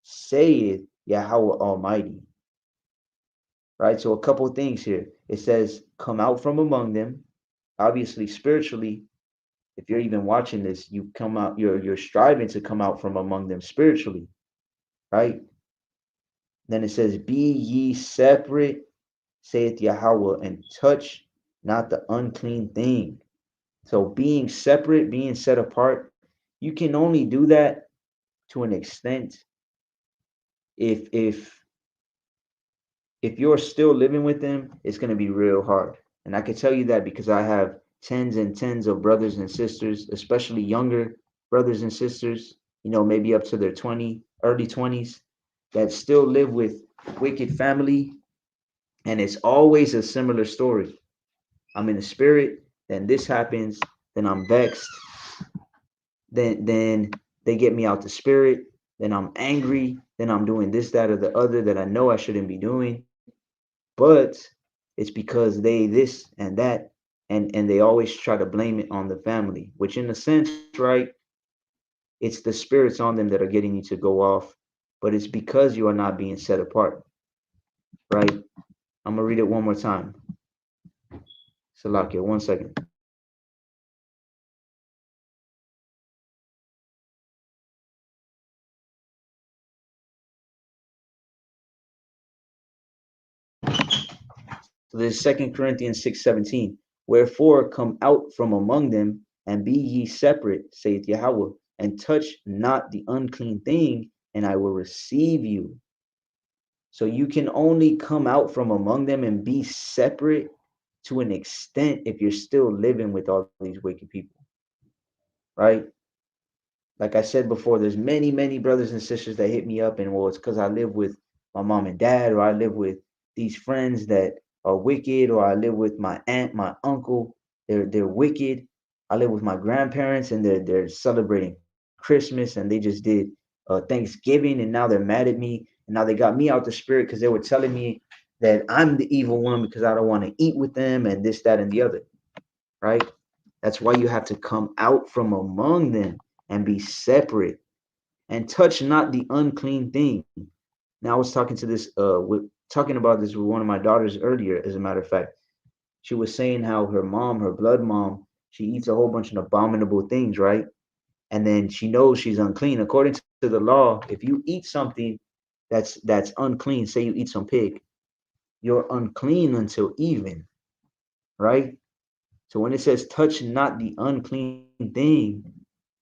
Speaker 1: saith Yahweh Almighty. right? So a couple of things here. It says, come out from among them. Obviously, spiritually, if you're even watching this, you come out, you're striving to come out from among them spiritually, right? Then it says, be ye separate, saith Yahweh, and touch not the unclean thing. So being separate, being set apart, you can only do that to an extent if if you're still living with them, it's going to be real hard. And I can tell you that because I have tens and tens of brothers and sisters, especially younger brothers and sisters, maybe up to their early 20s, that still live with wicked family. And it's always a similar story. I'm in the spirit, then this happens, then I'm vexed, then they get me out the spirit, then I'm angry, then I'm doing this, that, or the other that I know I shouldn't be doing. But it's because they this and that, and they always try to blame it on the family, which in a sense, right, it's the spirits on them that are getting you to go off, but it's because you are not being set apart, right? I'm gonna read it one more time. Salakia, 1 second. So this is 2 Corinthians 6:17. Wherefore come out from among them, and be ye separate, saith Yahweh, and touch not the unclean thing, and I will receive you. So you can only come out from among them and be separate to an extent if you're still living with all these wicked people, right? Like I said before, there's many brothers and sisters that hit me up and, well, it's because I live with my mom and dad, or I live with these friends that are wicked, or I live with my aunt, my uncle, they're wicked. I live with my grandparents and they're celebrating Christmas, and they just did Thanksgiving, and now they're mad at me, and now they got me out the spirit because they were telling me that I'm the evil one because I don't want to eat with them and this, that, and the other, right? That's why you have to come out from among them and be separate, and touch not the unclean thing. Now I was talking to this talking about this with one of my daughters earlier, as a matter of fact. She was saying how her mom, her blood mom, she eats a whole bunch of abominable things, right? And then she knows she's unclean. According to the law, if you eat something that's unclean, say you eat some pig, you're unclean until even, right? So when it says touch not the unclean thing,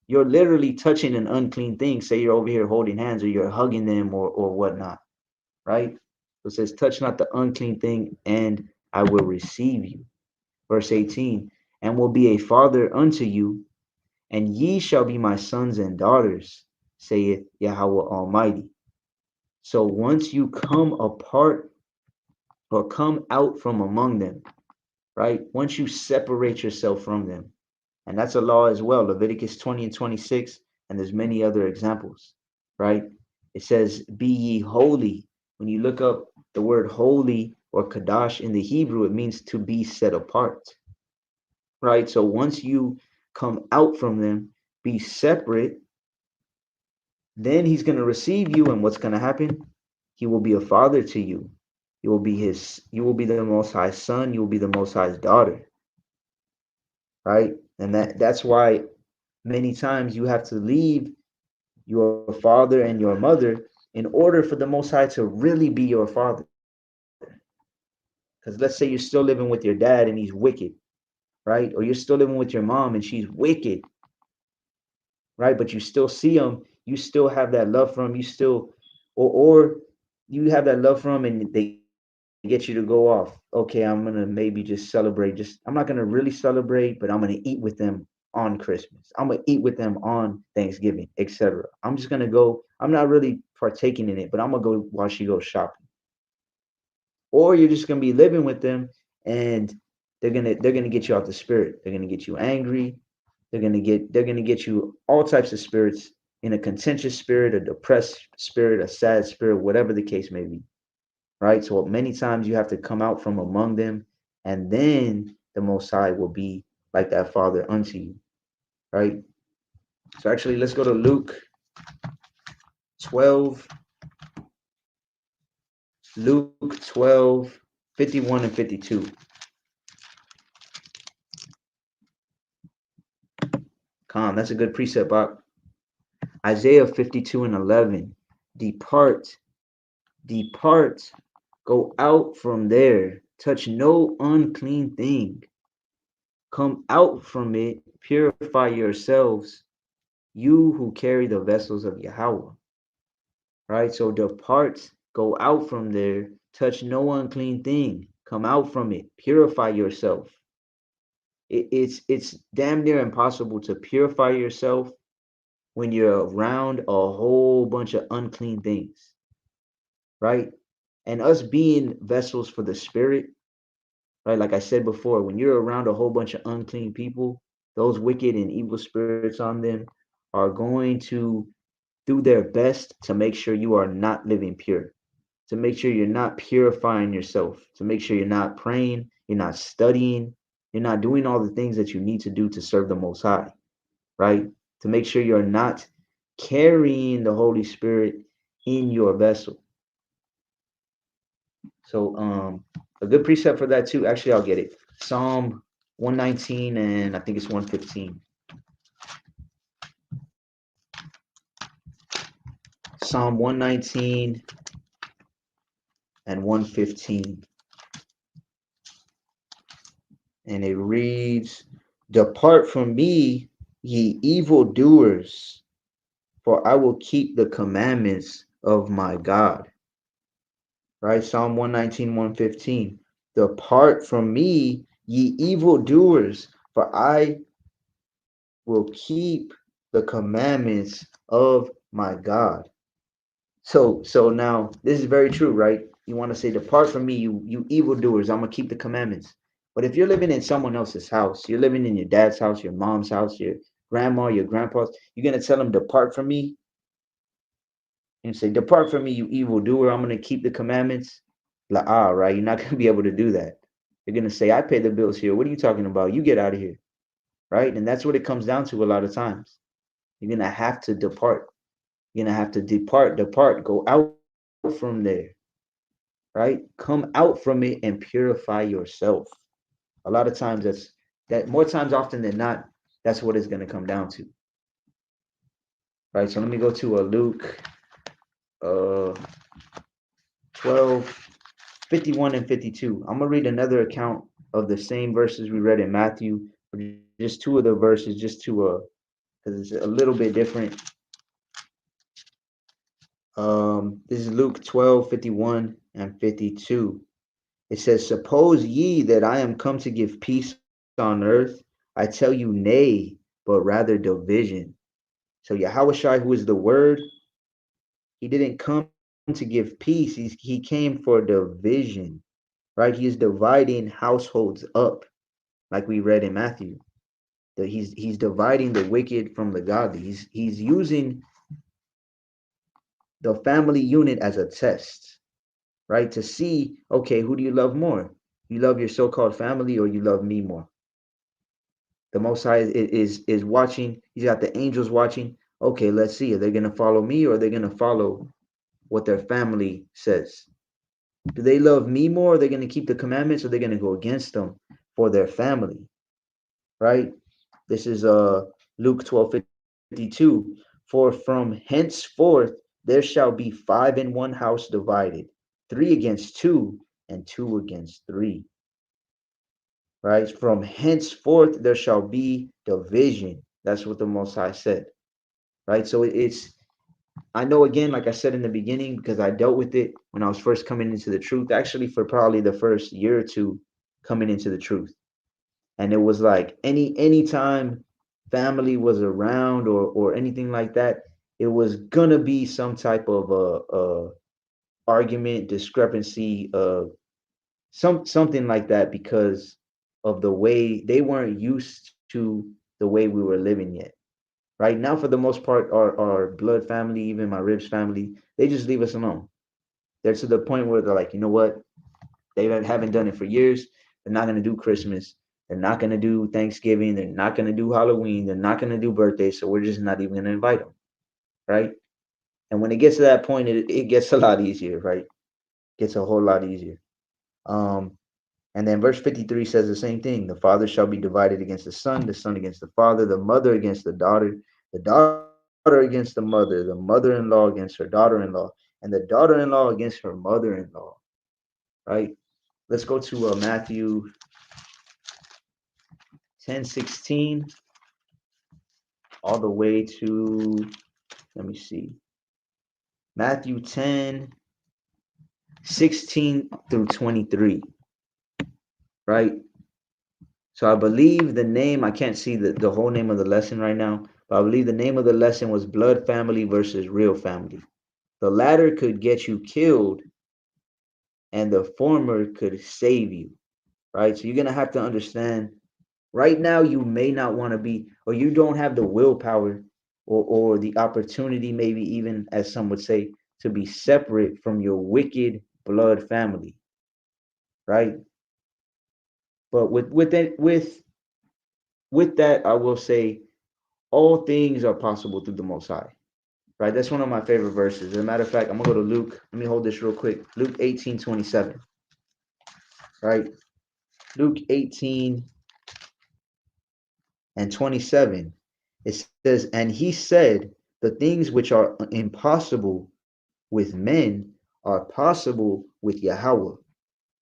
Speaker 1: you're literally touching an unclean thing. Say you're over here holding hands, or you're hugging them, or whatnot, right? So it says, touch not the unclean thing, and I will receive you. Verse 18, and will be a father unto you, and ye shall be my sons and daughters, saith Yahweh Almighty. So once you come apart or come out from among them, right? Once you separate yourself from them, and that's a law as well, Leviticus 20 and 26, and there's many other examples, right? It says, be ye holy. When you look up the word holy or kadash in the Hebrew, it means to be set apart, right? So once you come out from them, be separate, then he's going to receive you, and what's going to happen? He will be a father to you. You will be the Most High's son, you will be the Most High's daughter, right? And that's why many times you have to leave your father and your mother in order for the Most High to really be your father. Because let's say you're still living with your dad and he's wicked, right? Or you're still living with your mom and she's wicked, right? But you still see them, you still have that love for them, you still, or you have that love for them, and they get you to go off. Okay, I'm gonna maybe just celebrate. I'm not gonna really celebrate, but I'm gonna eat with them on Christmas. I'm gonna eat with them on Thanksgiving, etc. I'm just gonna go. I'm not really partaking in it, but I'm gonna go while she goes shopping. Or you're just gonna be living with them, and they're gonna get you out the spirit. They're gonna get you angry. They're gonna get you all types of spirits, in a contentious spirit, a depressed spirit, a sad spirit, whatever the case may be, right? So many times you have to come out from among them, and then the Most High will be like that father unto you, right? So actually, let's go to Luke 12. Luke 12, 51 and 52. Calm. That's a good precept, Bob. Isaiah 52 and 11. Depart, depart, go out from there. Touch no unclean thing. Come out from it, purify yourselves, you who carry the vessels of Yahweh. Right? So depart, go out from there, touch no unclean thing. Come out from it, purify yourself. It's damn near impossible to purify yourself when you're around a whole bunch of unclean things, right? And us being vessels for the spirit, right? Like I said before, when you're around a whole bunch of unclean people, those wicked and evil spirits on them are going to do their best to make sure you are not living pure, to make sure you're not purifying yourself, to make sure you're not praying, you're not studying, you're not doing all the things that you need to do to serve the Most High, right? To make sure you're not carrying the Holy Spirit in your vessel. So a good precept for that too. Actually, I'll get it. Psalm 119 and I think it's 115. Psalm 119 and 115. And it reads, "Depart from me, ye evildoers, for I will keep the commandments of my God." Right? Psalm 119, 115. "Depart from me, ye evildoers, for I will keep the commandments of my God." So now this is very true, right? You want to say, "Depart from me, you evildoers, I'm gonna keep the commandments." But if you're living in someone else's house, you're living in your dad's house, your mom's house, your grandma, your grandpa's, you're gonna tell them, "Depart from me," and say, "Depart from me, you evildoer, I'm gonna keep the commandments." Like, right, you're not gonna be able to do that. You're gonna say, "I pay the bills here. What are you talking about? You get out of here." Right? And that's what it comes down to a lot of times. You're gonna have to depart. You're gonna have to depart, go out from there, right? Come out from it and purify yourself. A lot of times that more times often than not, that's what it's gonna come down to. Right. So let me go to Luke uh 12, 51 and 52. I'm gonna read another account of the same verses we read in Matthew, just two of the verses, just to because it's a little bit different. This is Luke 12, 51 and 52. It says, "Suppose ye that I am come to give peace on earth? I tell you, nay, but rather division." So Yahushua, who is the word, he didn't come to give peace. He came for division, right? He is dividing households up, like we read in Matthew. That he's dividing the wicked from the godly. He's using the family unit as a test, right? To see, okay, who do you love more? You love your so-called family or you love me more? The Most High is watching. He's got the angels watching. Okay, let's see. Are they going to follow me or are they going to follow what their family says? Do they love me more? Are they going to keep the commandments or are they going to go against them for their family? Right? This is Luke 12:52. "For from henceforth there shall be 5 in 1 house divided, 3 against 2, and 2 against 3." Right? "From henceforth there shall be division." That's what the Most High said. Right? So I know, again, like I said in the beginning, because I dealt with it when I was first coming into the truth, actually for probably the first year or two coming into the truth. And it was like anytime family was around or anything like that, it was gonna be some type of argument, discrepancy, something like that, because of the way they weren't used to the way we were living yet. Right now, for the most part, our blood family, even my ribs family, they just leave us alone. They're to the point where they're like, you know what? They haven't done it for years. They're not going to do Christmas. They're not going to do Thanksgiving. They're not going to do Halloween. They're not going to do birthdays. So we're just not even going to invite them. Right. And when it gets to that point, it gets a lot easier. Right. It gets a whole lot easier. And then verse 53 says the same thing. The father shall be divided against the son against the father, the mother against the daughter against the mother-in-law against her daughter-in-law, and the daughter-in-law against her mother-in-law. Right? Let's go to Matthew 10:16 all the way to, let me see, Matthew 10:16 through 23. Right? So I believe the name, I can't see the whole name of the lesson right now, but I believe the name of the lesson was blood family versus real family. The latter could get you killed and the former could save you, right? So you're going to have to understand right now you may not want to be, or you don't have the willpower or the opportunity, maybe even as some would say, to be separate from your wicked blood family, right? But with that, I will say all things are possible through the Most High. Right? That's one of my favorite verses. As a matter of fact, I'm going to go to Luke. Let me hold this real quick. Luke 18:27. Right? Luke 18:27. It says, and he said, the things which are impossible with men are possible with Yahweh.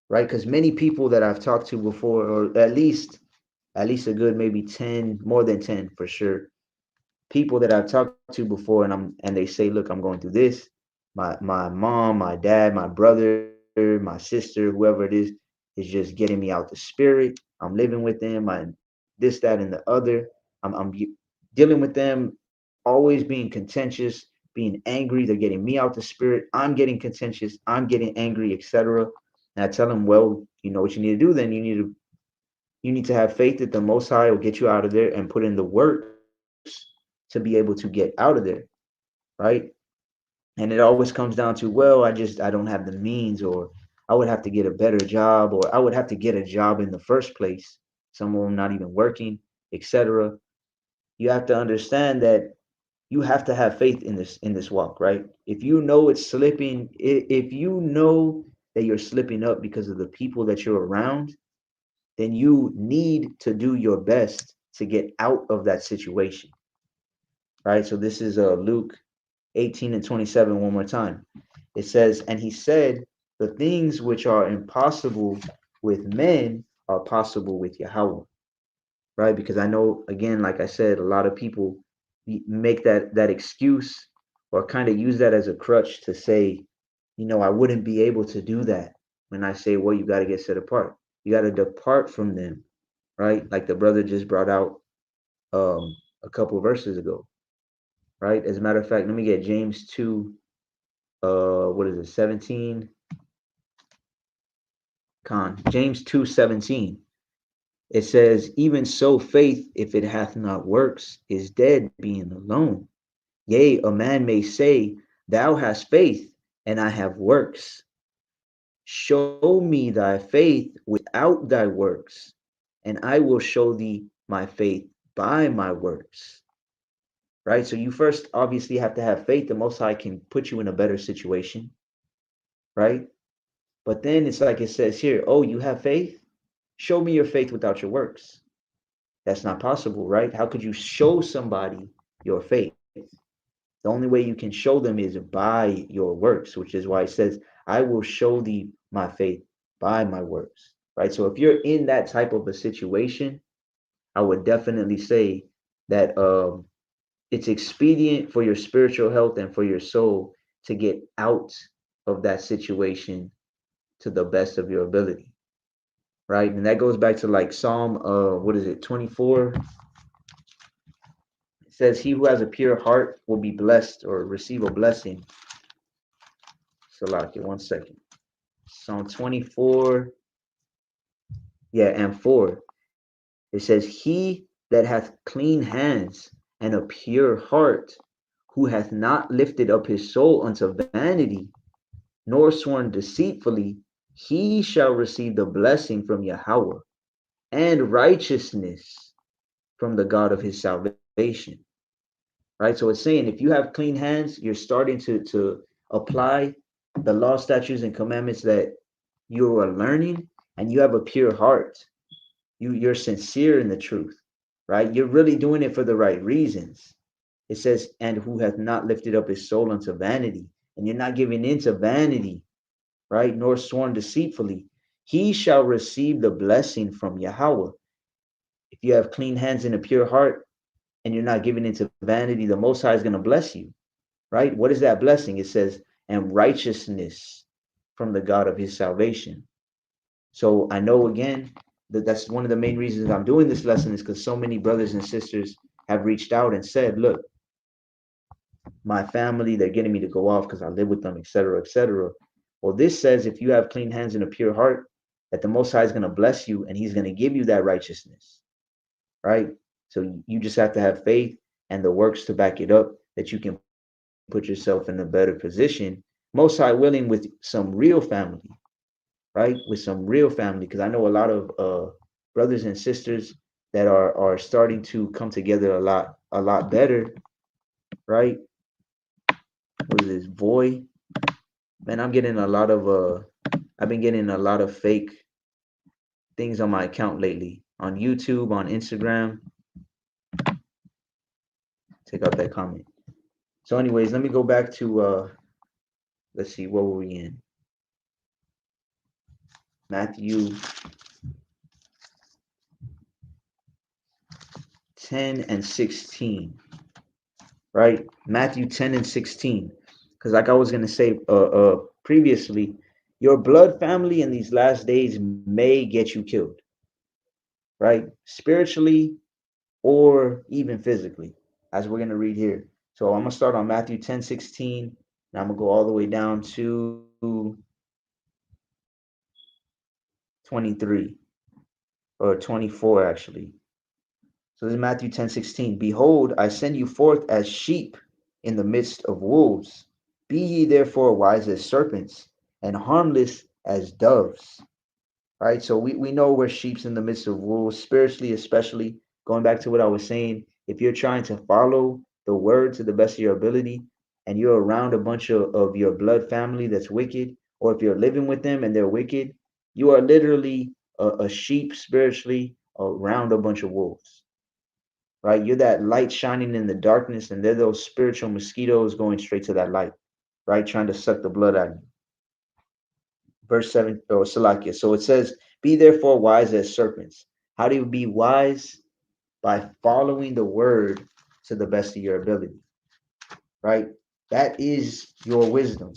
Speaker 1: Right? Because many people that I've talked to before, or at least a good maybe 10, more than 10 for sure, people that I've talked to before, and they say, look, I'm going through this. My mom, my dad, my brother, my sister, whoever it is just getting me out the spirit. I'm living with them. I this, that, and the other. I'm dealing with them, always being contentious, being angry. They're getting me out the spirit. I'm getting contentious. I'm getting angry, etc. And I tell them, well, you know what you need to do. Then you need to have faith that the Most High will get you out of there and put in the works to be able to get out of there, right? And it always comes down to, well, I don't have the means, or I would have to get a better job, or I would have to get a job in the first place. Some of them not even working, etc. You have to understand that you have to have faith in this walk, right? If you know it's slipping, if you know that you're slipping up because of the people that you're around, then you need to do your best to get out of that situation, right? So this is Luke 18:27 one more time. It says, and he said, the things which are impossible with men are possible with Yahweh, right? Because I know, again, like I said, a lot of people make that excuse or kind of use that as a crutch to say, I wouldn't be able to do that. When I say, well, you got to get set apart. You got to depart from them, right? Like the brother just brought out a couple of verses ago, right? As a matter of fact, let me get James 2, what is it, 17? James 2:17. It says, even so faith, if it hath not works, is dead, being alone. Yea, a man may say, thou hast faith, and I have works. Show me thy faith without thy works, and I will show thee my faith by my works. Right? So you first obviously have to have faith. The Most High can put you in a better situation, right? But then it's like it says here, oh, you have faith? Show me your faith without your works. That's not possible, right? How could you show somebody your faith? The only way you can show them is by your works, which is why it says, I will show thee my faith by my works, right? So if you're in that type of a situation, I would definitely say that it's expedient for your spiritual health and for your soul to get out of that situation to the best of your ability, right? And that goes back to like Psalm, what is it, 24? It says, he who has a pure heart will be blessed or receive a blessing. Salaki, 1 second. Psalm 24, yeah, and 4. It says, he that hath clean hands and a pure heart, who hath not lifted up his soul unto vanity, nor sworn deceitfully, he shall receive the blessing from Yahweh and righteousness from the God of his salvation. Right? So it's saying if you have clean hands, you're starting to apply the law, statutes, and commandments that you are learning, and you have a pure heart. You're sincere in the truth, right? You're really doing it for the right reasons. It says, and who hath not lifted up his soul unto vanity, and you're not giving in to vanity, right? Nor sworn deceitfully. He shall receive the blessing from Yahweh. If you have clean hands and a pure heart, and you're not giving into vanity, the Most High is going to bless you, right? What is that blessing? It says, and righteousness from the God of his salvation. So I know again that that's one of the main reasons I'm doing this lesson is because so many brothers and sisters have reached out and said, look, my family, they're getting me to go off because I live with them, etc., etc. Well, this says if you have clean hands and a pure heart, that the Most High is going to bless you and he's going to give you that righteousness, right? So you just have to have faith and the works to back it up that you can put yourself in a better position, Most High willing, with some real family, right? With some real family, because I know a lot of brothers and sisters that are starting to come together a lot better, right? What is this boy? Man, I'm getting a lot of I've been getting a lot of fake things on my account lately, on YouTube, on Instagram. Take out that comment. So, anyways, let me go back to let's see, what were we in? Matthew 10 and 16, right? Matthew 10 and 16. Because like I was going to say previously, your blood family in these last days may get you killed, right? Spiritually or even physically, as we're going to read here. So I'm going to start on Matthew 10, 16, and I'm going to go all the way down to 23 or 24, actually. So this is Matthew 10, 16. Behold, I send you forth as sheep in the midst of wolves. Be ye therefore wise as serpents and harmless as doves. Right? So we know we're sheep in the midst of wolves, spiritually, especially. Going back to what I was saying, if you're trying to follow the word to the best of your ability and you're around a bunch of your blood family that's wicked, or if you're living with them and they're wicked, you are literally a sheep spiritually around a bunch of wolves, right? You're that light shining in the darkness, and they're those spiritual mosquitoes going straight to that light, right? Trying to suck the blood out of you. Verse 7, or Salakia. So it says, be therefore wise as serpents. How do you be wise? By following the word to the best of your ability, right? That is your wisdom.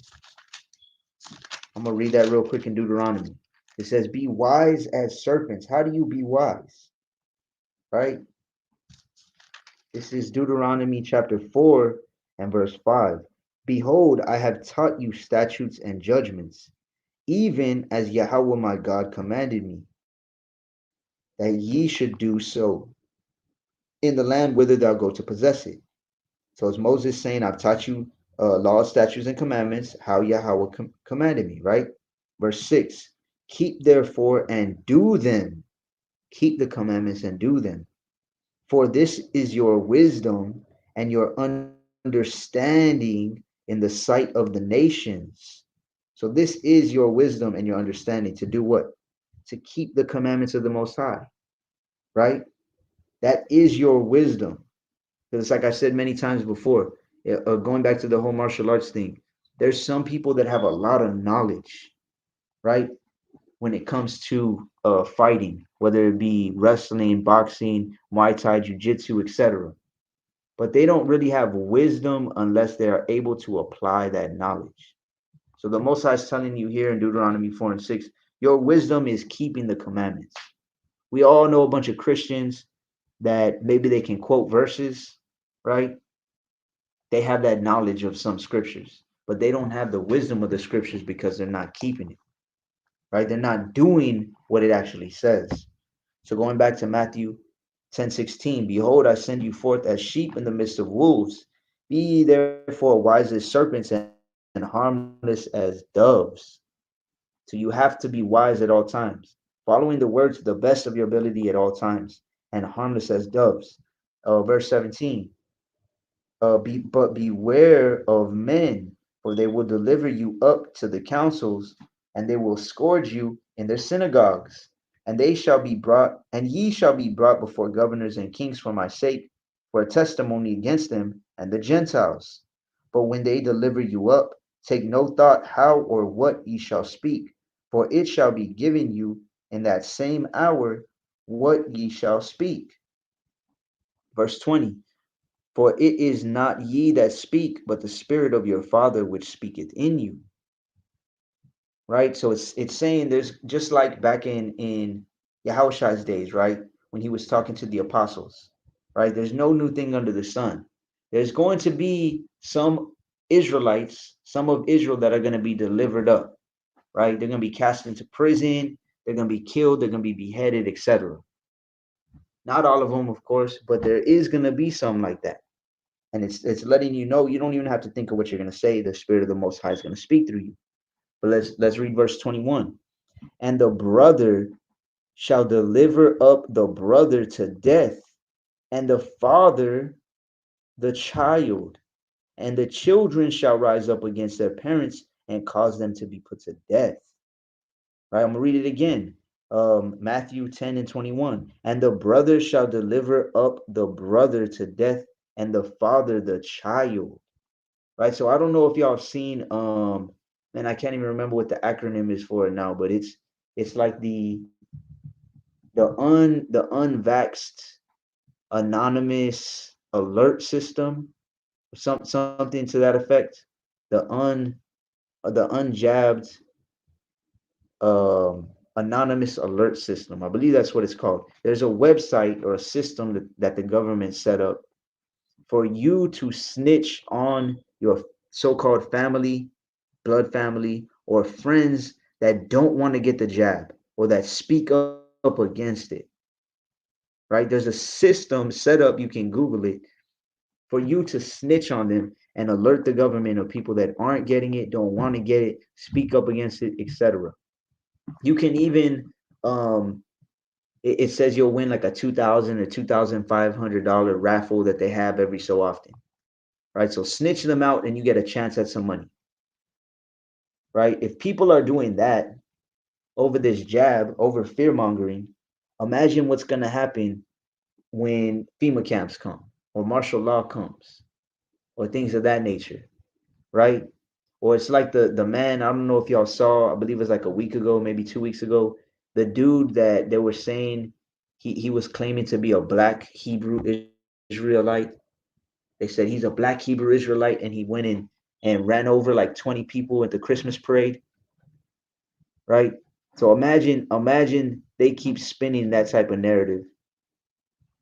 Speaker 1: I'm going to read that real quick in Deuteronomy. It says, be wise as serpents. How do you be wise, right? This is Deuteronomy chapter 4 and verse 5. Behold, I have taught you statutes and judgments, even as Yahweh my God commanded me, that ye should do so in the land whither thou go to possess it. So it's Moses saying, I've taught you laws, statutes, and commandments, how Yahweh commanded me, right? Verse 6, keep therefore and do them. Keep the commandments and do them. For this is your wisdom and your understanding in the sight of the nations. So this is your wisdom and your understanding to do what? To keep the commandments of the Most High, right? That is your wisdom. Because like I said many times before, going back to the whole martial arts thing, there's some people that have a lot of knowledge, right? When it comes to fighting, whether it be wrestling, boxing, Muay Thai, Jiu-Jitsu, etc. But they don't really have wisdom unless they are able to apply that knowledge. So the Most High is telling you here in Deuteronomy 4 and 6, your wisdom is keeping the commandments. We all know a bunch of Christians that maybe they can quote verses, right? They have that knowledge of some scriptures, but they don't have the wisdom of the scriptures because they're not keeping it, right? They're not doing what it actually says. So going back to Matthew 10:16, behold, I send you forth as sheep in the midst of wolves. Be ye therefore wise as serpents and harmless as doves. So you have to be wise at all times, following the word to the best of your ability at all times, and harmless as doves. Verse 17, but beware of men, for they will deliver you up to the councils and they will scourge you in their synagogues, and ye shall be brought before governors and kings for my sake, for a testimony against them and the Gentiles. But when they deliver you up, take no thought how or what ye shall speak, for it shall be given you in that same hour what ye shall speak. Verse 20. For it is not ye that speak, but the Spirit of your Father which speaketh in you. Right? So it's saying there's just like back in Yahushua's days, right? When he was talking to the apostles, right? There's no new thing under the sun. There's going to be some Israelites, some of Israel that are going to be delivered up, right? They're going to be cast into prison. They're going to be killed. They're going to be beheaded, etc. Not all of them, of course, but there is going to be some like that. And it's letting you know you don't even have to think of what you're going to say. The Spirit of the Most High is going to speak through you. But let's read verse 21. And the brother shall deliver up the brother to death, and the father the child, and the children shall rise up against their parents and cause them to be put to death. Right, I'm gonna read it again. Matthew 10 and 21. And the brother shall deliver up the brother to death, and the father the child. Right. So I don't know if y'all have seen man, I can't even remember what the acronym is for it now, but it's like the unvaxxed anonymous alert system, something to that effect. The unjabbed anonymous alert system. I believe that's what it's called. There's a website or a system that the government set up for you to snitch on your so-called family, blood family, or friends that don't want to get the jab or that speak up against it. Right? There's a system set up, you can Google it, for you to snitch on them and alert the government of people that aren't getting it, don't want to get it, speak up against it, etc. You can even it says you'll win like a $2,000 or $2,500 raffle that they have every so often. Right? So snitch them out and you get a chance at some money. Right? If people are doing that over this jab, over fear mongering, imagine what's going to happen when FEMA camps come or martial law comes or things of that nature, right? Or it's like the man, I don't know if y'all saw, I believe it was like a week ago, maybe 2 weeks ago, the dude that they were saying he was claiming to be a black Hebrew Israelite. They said he's a black Hebrew Israelite, and he went in and ran over like 20 people at the Christmas parade, right? So imagine they keep spinning that type of narrative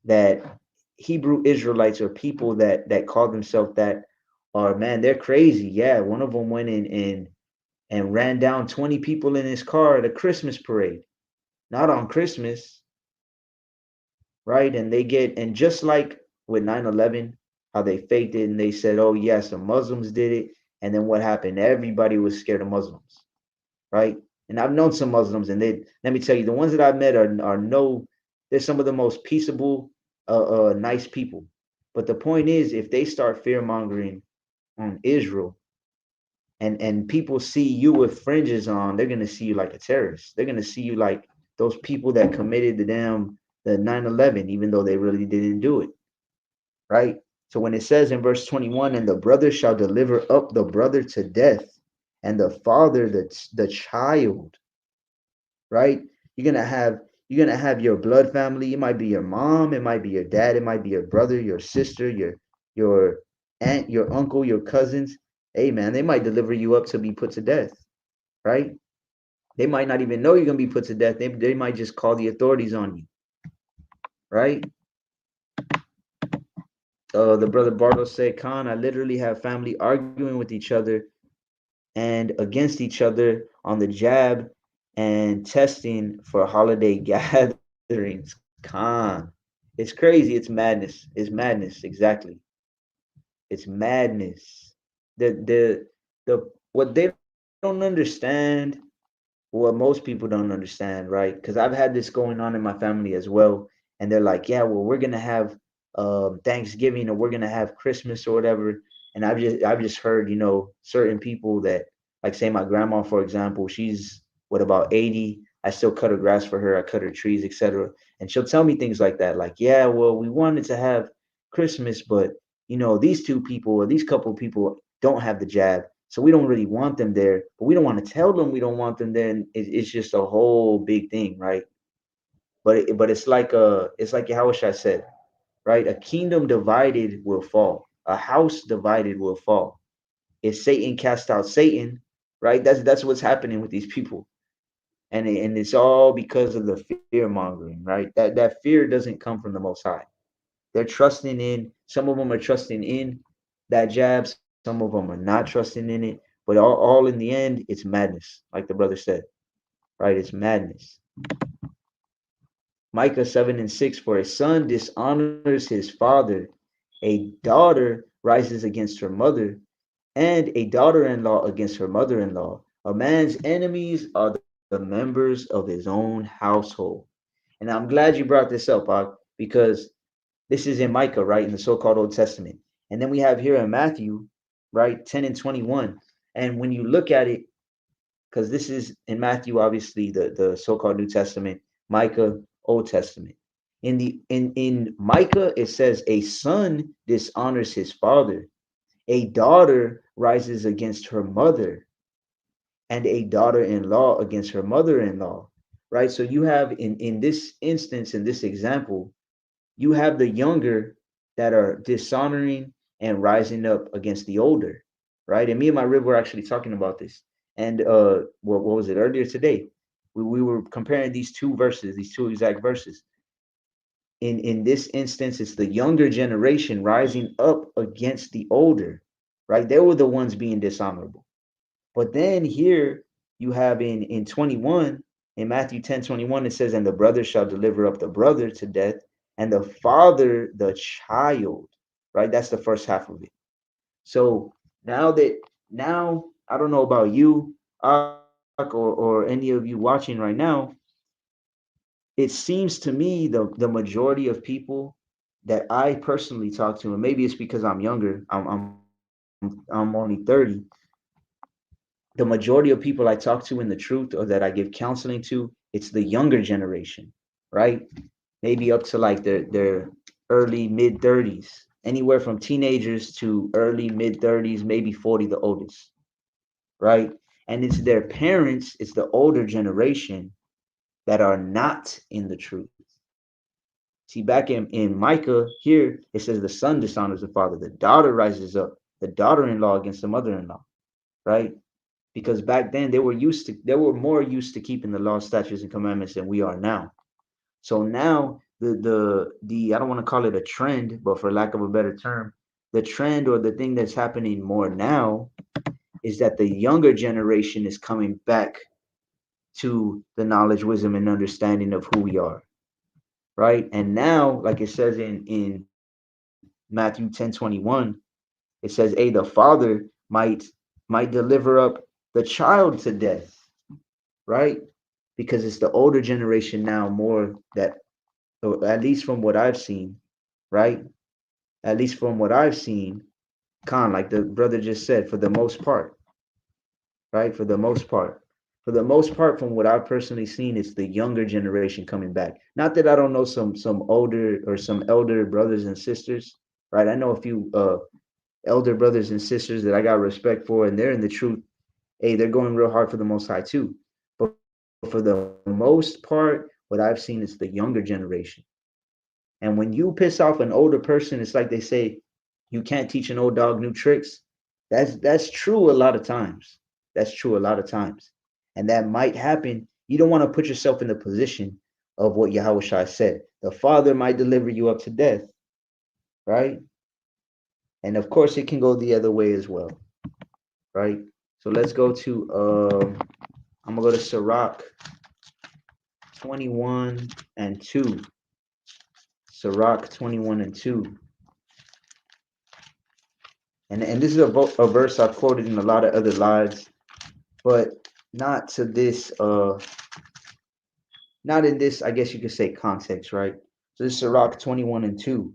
Speaker 1: that Hebrew Israelites are people that call themselves that are, man, they're crazy. Yeah, one of them went in and ran down 20 people in his car at a Christmas parade, not on Christmas, right? And just like with 9/11, how they faked it and they said, oh, yes, the Muslims did it. And then what happened? Everybody was scared of Muslims, right? And I've known some Muslims, and let me tell you, the ones that I've met they're some of the most peaceable, nice people. But the point is, if they start fear mongering on Israel, and people see you with fringes on, they're gonna see you like a terrorist. They're gonna see you like those people that committed the 9/11, even though they really didn't do it, right? So when it says in verse 21, and the brother shall deliver up the brother to death, and the father the child, right? You're gonna have your blood family. It might be your mom, it might be your dad, it might be your brother, your sister, your aunt, your uncle, your cousins. Hey man, they might deliver you up to be put to death, right? They might not even know you're gonna be put to death. They might just call the authorities on you, right? The brother Bardo said, Khan, I literally have family arguing with each other and against each other on the jab and testing for holiday gatherings. Khan. It's crazy. It's madness. It's madness. Exactly. It's madness. The what they don't understand, what most people don't understand, right? Because I've had this going on in my family as well. And they're like, yeah, well, we're gonna have Thanksgiving, or we're gonna have Christmas or whatever. And I've just heard, certain people that, like, say my grandma, for example, What about 80? I still cut her grass for her. I cut her trees, etc. And she'll tell me things like that, like, yeah, well, we wanted to have Christmas, but these two people or these couple of people don't have the jab, so we don't really want them there. But we don't want to tell them we don't want them there. And it's just a whole big thing, right? But it's like Yahweh said, right? A kingdom divided will fall. A house divided will fall. If Satan cast out Satan, right? That's what's happening with these people, and it's all because of the fear mongering, right? That fear doesn't come from the Most High. They're trusting in. Some of them are trusting in that jab. Some of them are not trusting in it. But all in the end, it's madness, like the brother said, right? It's madness. Micah 7:6, for a son dishonors his father, a daughter rises against her mother, and a daughter-in-law against her mother-in-law. A man's enemies are the members of his own household. And I'm glad you brought this up, because this is in Micah, right, in the so-called Old Testament. And then we have here in Matthew, right, 10 and 21. And when you look at it, because this is in Matthew, obviously the so-called New Testament, Micah, Old Testament. In Micah, it says a son dishonors his father, a daughter rises against her mother, and a daughter-in-law against her mother-in-law. Right? So you have in this instance, in this example, you have the younger that are dishonoring and rising up against the older, right? And me and my rib were actually talking about this. And what was it earlier today? We were comparing these two verses, these two exact verses. In this instance, it's the younger generation rising up against the older, right? They were the ones being dishonorable. But then here you have in 21, in Matthew 10:21, it says, and the brother shall deliver up the brother to death, and the father the child, right? That's the first half of it. So now I don't know about you, or any of you watching right now, it seems to me the majority of people that I personally talk to, and maybe it's because I'm younger, I'm only 30. The majority of people I talk to in the truth or that I give counseling to, it's the younger generation, right? Maybe up to like their early mid 30s, anywhere from teenagers to early mid 30s, maybe 40 the oldest, right? And it's their parents, it's the older generation that are not in the truth. See, back in Micah, here it says the son dishonors the father, the daughter rises up, the daughter-in-law against the mother-in-law, right? Because back then they were more used to keeping the law, statutes, and commandments than we are now. So now the I don't want to call it a trend, but for lack of a better term, the trend or the thing that's happening more now is that the younger generation is coming back to the knowledge, wisdom, and understanding of who we are, right? And now, like it says in Matthew 10:21, it says, "Hey, the father might deliver up the child to death," right? Because it's the older generation now more that, or at least from what I've seen, right? At least from what I've seen, like the brother just said, for the most part, right? For the most part, from what I've personally seen, it's the younger generation coming back. Not that I don't know some older or some elder brothers and sisters, right? I know a few elder brothers and sisters that I got respect for, and they're in the truth. Hey, they're going real hard for the Most High too. But for the most part, what I've seen is the younger generation. And when you piss off an older person, it's like they say, you can't teach an old dog new tricks. That's true a lot of times. That's true a lot of times. And that might happen. You don't want to put yourself in the position of what Yahweh Shai said. The father might deliver you up to death, right? And of course it can go the other way as well, right? So let's go to I'm gonna go to Sirach 21 and 2. Sirach 21 and 2. And this is a verse I've quoted in a lot of other lives, but not to this not in this, I guess you could say, context, right? So this is Sirach 21 and 2.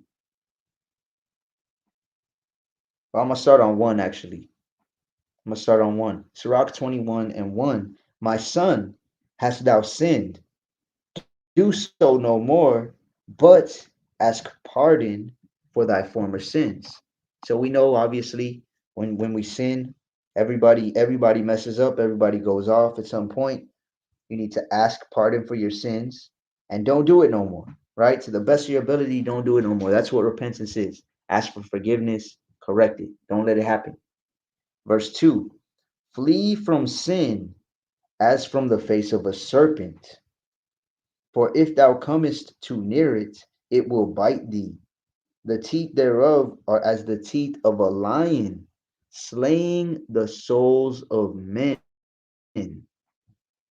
Speaker 1: Well, I'm gonna start on 1 actually. I'm gonna start on 1. Sirach 21 and 1. My son, hast thou sinned? Do so no more, but ask pardon for thy former sins. So we know obviously when we sin, everybody messes up, everybody goes off at some point. You need to ask pardon for your sins and don't do it no more, right? To the best of your ability, don't do it no more. That's what repentance is. Ask for forgiveness, correct it. Don't let it happen. Verse 2, flee from sin as from the face of a serpent. For if thou comest too near it, it will bite thee. The teeth thereof are as the teeth of a lion, slaying the souls of men.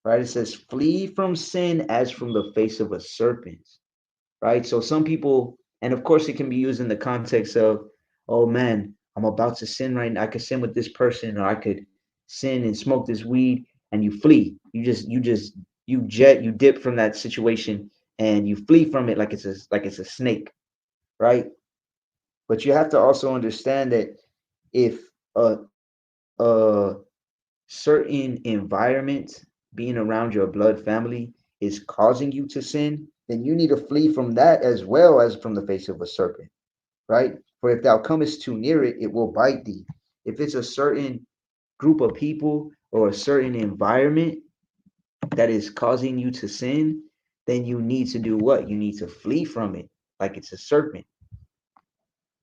Speaker 1: Right? It says, flee from sin as from the face of a serpent. Right? So some people, and of course it can be used in the context of, oh man, I'm about to sin right now. I could sin with this person, or I could sin and smoke this weed, and you flee. You dip from that situation and you flee from it like it's a snake, right? But you have to also understand that if a certain environment, being around your blood family, is causing you to sin, then you need to flee from that as well as from the face of a serpent, right? For if thou comest too near it, it will bite thee. If it's a certain group of people or a certain environment that is causing you to sin, then you need to do what? You need to flee from it like it's a serpent,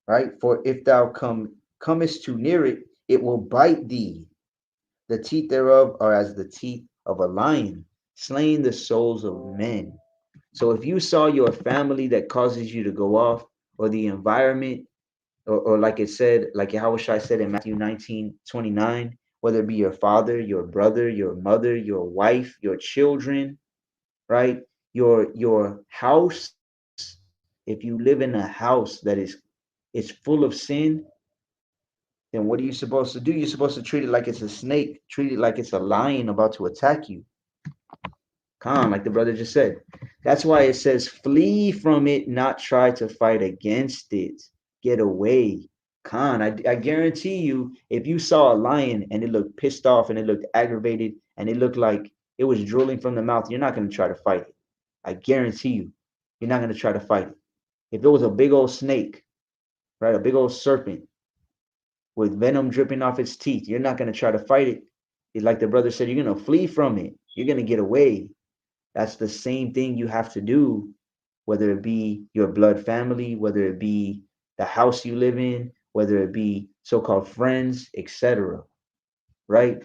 Speaker 1: right? For if thou comest too near it, it will bite thee. The teeth thereof are as the teeth of a lion, slaying the souls of men. So if you saw your family that causes you to go off, or the environment, or like it said, like Yahweh said in Matthew 19:29, whether it be your father, your brother, your mother, your wife, your children, right? Your house, if you live in a house that is full of sin, then what are you supposed to do? You're supposed to treat it like it's a snake, treat it like it's a lion about to attack you. Calm, like the brother just said. That's why it says, flee from it, not try to fight against it. Get away. I guarantee you, if you saw a lion and it looked pissed off and it looked aggravated and it looked like it was drooling from the mouth, you're not going to try to fight it. I guarantee you, you're not going to try to fight it. If it was a big old snake, right, a big old serpent with venom dripping off its teeth, you're not going to try to fight it. It's like the brother said, you're going to flee from it. You're going to get away. That's the same thing you have to do, whether it be your blood family, whether it be the house you live in, whether it be so-called friends, etc. Right?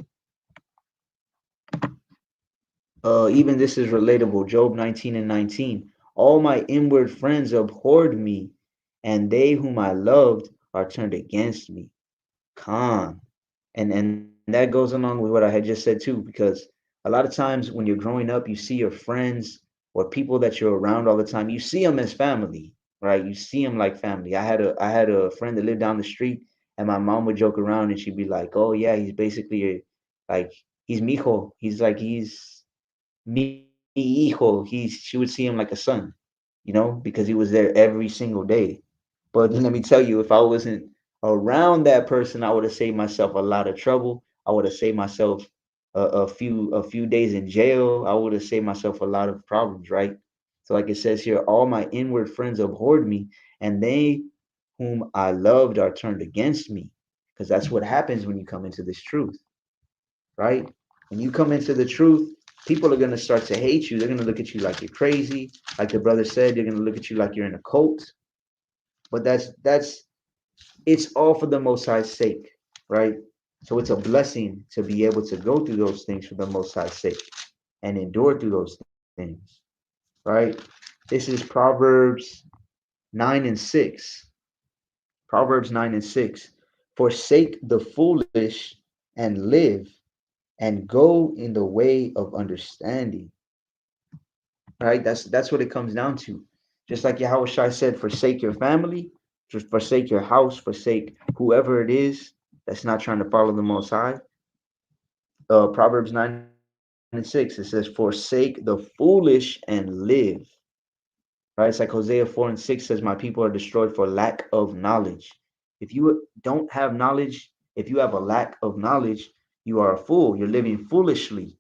Speaker 1: Even this is relatable. Job 19:19. All my inward friends abhorred me, and they whom I loved are turned against me. Khan. And that goes along with what I had just said too, because a lot of times when you're growing up, you see your friends or people that you're around all the time, you see them as family, right? You see them like family. I had a friend that lived down the street, and my mom would joke around and she'd be like, "Oh yeah, he's basically like he's mijo. He's mi hijo." She would see him like a son, because he was there every single day. But let me tell you, if I wasn't around that person, I would have saved myself a lot of trouble. I would have saved myself a few days in jail. I would have saved myself a lot of problems, right? So, like it says here, all my inward friends abhorred me, and they whom I loved are turned against me. Because that's what happens when you come into this truth, right? When you come into the truth, people are going to start to hate you. They're going to look at you like you're crazy. Like the brother said, they're going to look at you like you're in a cult. But that's it's all for the Most High's sake, right? So it's a blessing to be able to go through those things for the Most High's sake and endure through those things, right? This is Proverbs 9 and 6. Proverbs 9 and 6. Forsake the foolish and live, and go in the way of understanding. Right? That's what it comes down to. Just like Yahweh Shai said, forsake your family, just forsake your house, forsake whoever it is that's not trying to follow the Most High. Proverbs 9 and 6, it says, forsake the foolish and live. Right? It's like Hosea 4 and 6 says, my people are destroyed for lack of knowledge. If you don't have knowledge, if you have a lack of knowledge, you are a fool. You're living foolishly.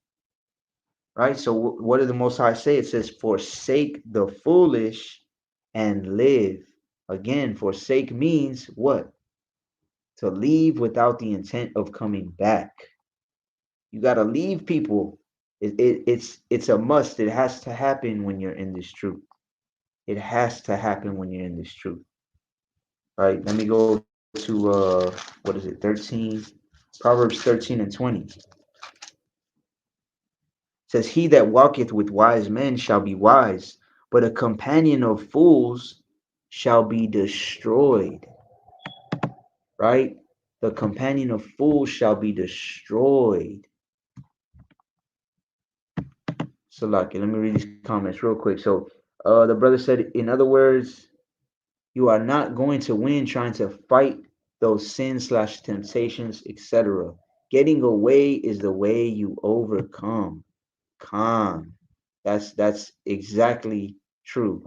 Speaker 1: right? So what did the Most High say? It says, forsake the foolish and live. Again, forsake means what? To leave without the intent of coming back. You got to leave people. It's a must. It has to happen when you're in this truth. It has to happen when you're in this truth. Right? Let me go to what is it? 13 Proverbs 13 and 20. It says, he that walketh with wise men shall be wise, but a companion of fools shall be destroyed. Right? The companion of fools shall be destroyed. So, like, let me read these comments real quick. So, the brother said, in other words, you are not going to win trying to fight those sins slash temptations, etc. Getting away is the way you overcome. Khan. That's exactly true.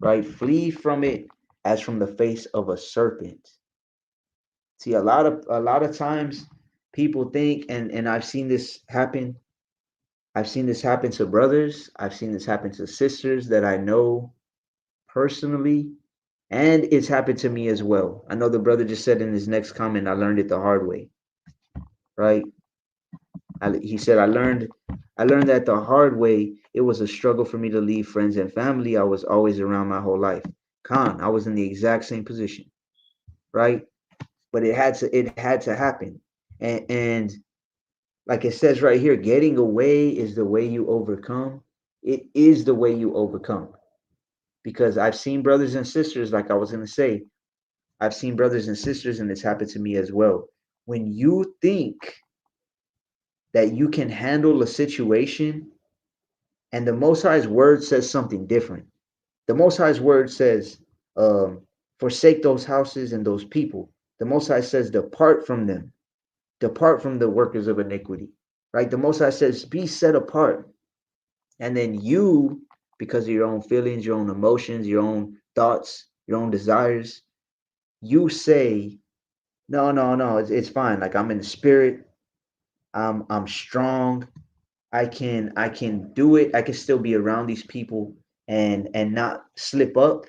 Speaker 1: Right? Flee from it as from the face of a serpent. See, a lot of times people think, and I've seen this happen. I've seen this happen to brothers. I've seen this happen to sisters that I know personally, and it's happened to me as well. I know the brother just said in his next comment, I learned it the hard way, right? He said, I learned that the hard way. It was a struggle for me to leave friends and family I was always around my whole life. Khan, I was in the exact same position, right? But it had to happen. And like it says right here, getting away is the way you overcome. It is the way you overcome. Because I've seen brothers and sisters, like I was going to say, I've seen brothers and sisters, and it's happened to me as well. When you think that you can handle a situation, and the Most High's word says something different. The Most High's word says, forsake those houses and those people. The Most High says, depart from the workers of iniquity, right? The Most High says, be set apart. And then you, because of your own feelings, your own emotions, your own thoughts, your own desires, you say, no, no, no, it's fine. Like I'm in the spirit. I'm strong. I can do it. I can still be around these people and not slip up,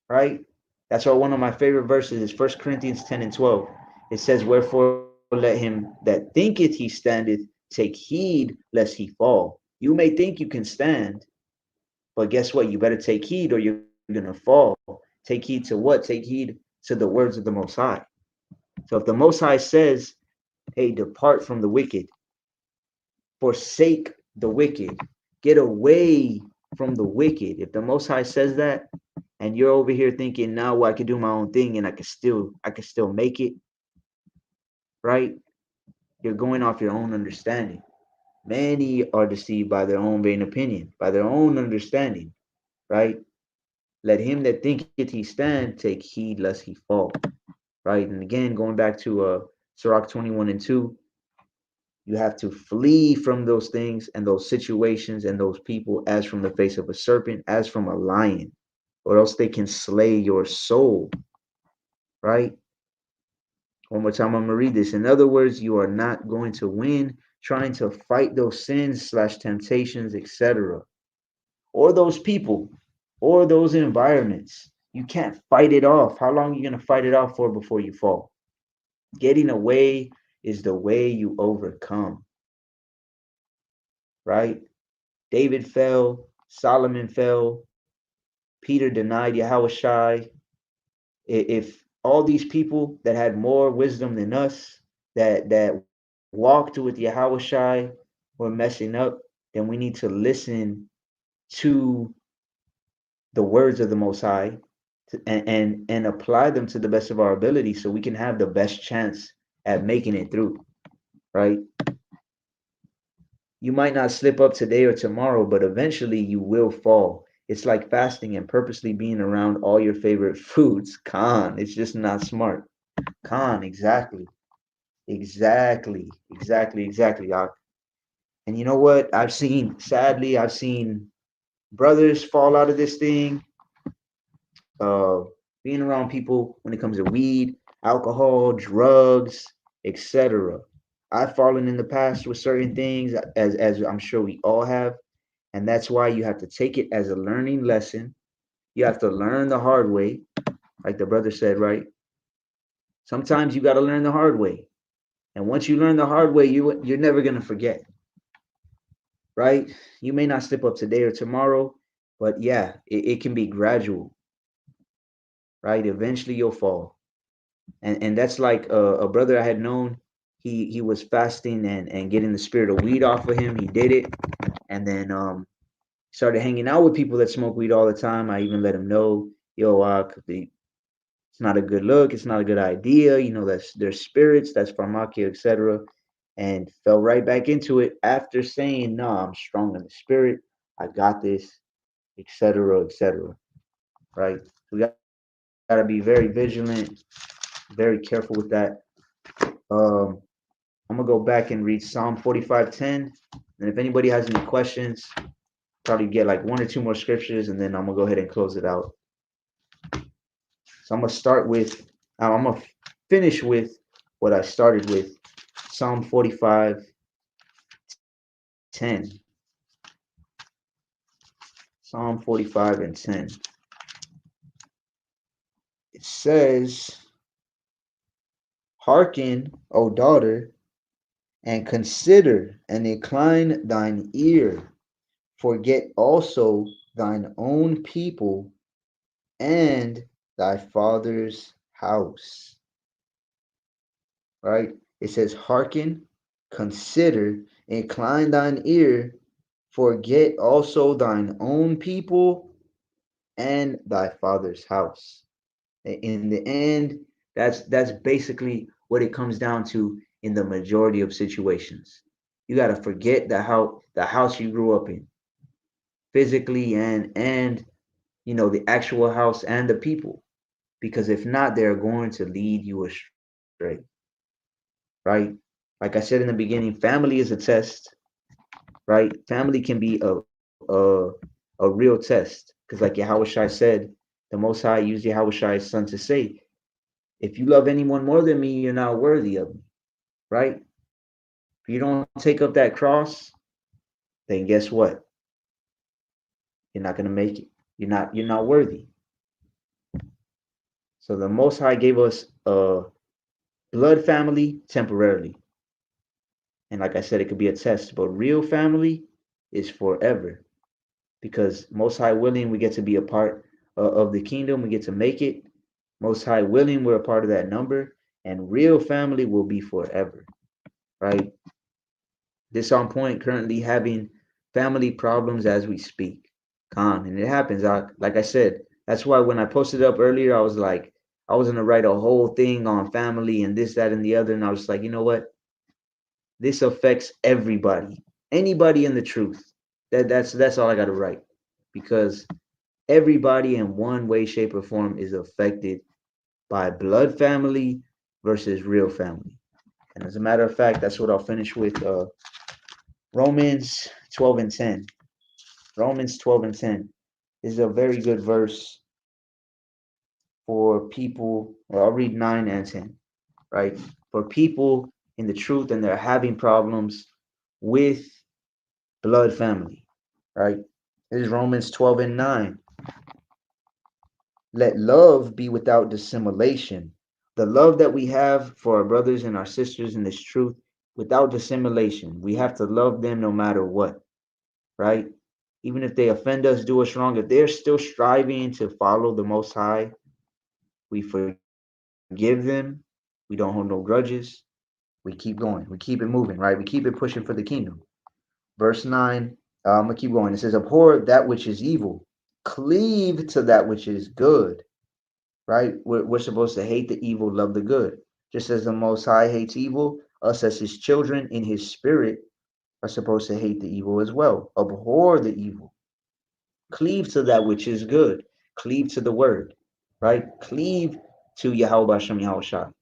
Speaker 1: right? That's why one of my favorite verses is 1 Corinthians 10 and 12. It says, wherefore let him that thinketh he standeth take heed lest he fall. You may think you can stand, but guess what? You better take heed or you're gonna fall. Take heed to what? Take heed to the words of the Most High. So if the Most High says, hey, depart from the wicked, forsake the wicked, get away from the wicked. If the Most High says that, and you're over here thinking, now well, I can do my own thing and I can still make it, right? You're going off your own understanding. Many are deceived by their own vain opinion, by their own understanding, right? Let him that thinketh he stand take heed lest he fall, right? And again, going back to Sirach 21 and 2, you have to flee from those things and those situations and those people as from the face of a serpent, as from a lion, or else they can slay your soul, right? One more time, I'm going to read this. In other words, you are not going to win trying to fight those sins slash temptations, etc., or those people, or those environments. You can't fight it off. How long are you going to fight it off for before you fall? Getting away is the way you overcome, right? David fell, Solomon fell, Peter denied Yahweh. If all these people that had more wisdom than us, that walked with Yahweh were messing up, then we need to listen to the words of the Most High and apply them to the best of our ability so we can have the best chance at making it through, right? You might not slip up today or tomorrow, but eventually you will fall. It's like fasting and purposely being around all your favorite foods. Khan, it's just not smart. Khan, exactly. Exactly. And you know what? Sadly, I've seen brothers fall out of this thing. Being around people when it comes to weed, alcohol, drugs, etc. I've fallen in the past with certain things, as I'm sure we all have. And that's why you have to take it as a learning lesson. You have to learn the hard way, like the brother said, right? Sometimes you got to learn the hard way. And once you learn the hard way, you're never going to forget, right? You may not slip up today or tomorrow, but yeah, it can be gradual, right? Eventually you'll fall. And that's like a brother I had known. He was fasting and getting the spirit of weed off of him. He did it, and then started hanging out with people that smoke weed all the time. I even let him know, yo, it's not a good look. It's not a good idea. You know, that's their spirits, that's pharmakia, etc. And fell right back into it after saying, no, I'm strong in the spirit. I got this, etc., etc. Right? We got to be very vigilant, very careful with that. Um, I'm gonna go back and read Psalm 45:10. And if anybody has any questions, probably get like one or two more scriptures, and then I'm gonna go ahead and close it out. So I'm gonna start with, I'm gonna finish with what I started with, Psalm 45:10. Psalm 45:10. It says, "Hearken, O daughter, and consider, and incline thine ear. Forget also thine own people and thy father's house." Right? It says, hearken, consider, incline thine ear, forget also thine own people and thy father's house. In the end, that's basically what it comes down to in the majority of situations. You got to forget the house you grew up in, physically and the actual house and the people, because if not, they're going to lead you astray, right? Like I said in the beginning, family is a test, right? Family can be a real test, because like Yahushua said, the Most High used Yahushua's son to say, if you love anyone more than me, you're not worthy of me, right? If you don't take up that cross, then guess what? You're not gonna make it. You're not worthy. So the Most High gave us a blood family temporarily. And like I said, it could be a test, but real family is forever, because Most High willing, we get to be a part of the kingdom. We get to make it. Most High willing, we're a part of that number, and real family will be forever, right? This on point currently having family problems as we speak. And it happens. Like I said, that's why when I posted up earlier, I was like, I was gonna write a whole thing on family and this, that, and the other, and I was just like, you know what? This affects everybody, anybody in the truth. That's all I got to write, because everybody in one way, shape, or form is affected by blood family versus real family. And as a matter of fact, that's what I'll finish with. Romans 12:10. Romans 12:10 is a very good verse for people. Well, I'll read 9 and 10, right? For people in the truth and they're having problems with blood family, right? This is Romans 12:9. Let love be without dissimulation. The love that we have for our brothers and our sisters in this truth, without dissimulation. We have to love them no matter what, right? Even if they offend us, do us wrong, if they're still striving to follow the Most High, we forgive them. We don't hold no grudges. We keep going. We keep it moving, right? We keep it pushing for the kingdom. Verse 9, I'm going to keep going. It says, abhor that which is evil, cleave to that which is good, right? We're supposed to hate the evil, love the good. Just as the Most High hates evil, us as his children in his spirit are supposed to hate the evil as well. Abhor the evil. Cleave to that which is good. Cleave to the word, right? Cleave to Yahweh Hashem Yahushua.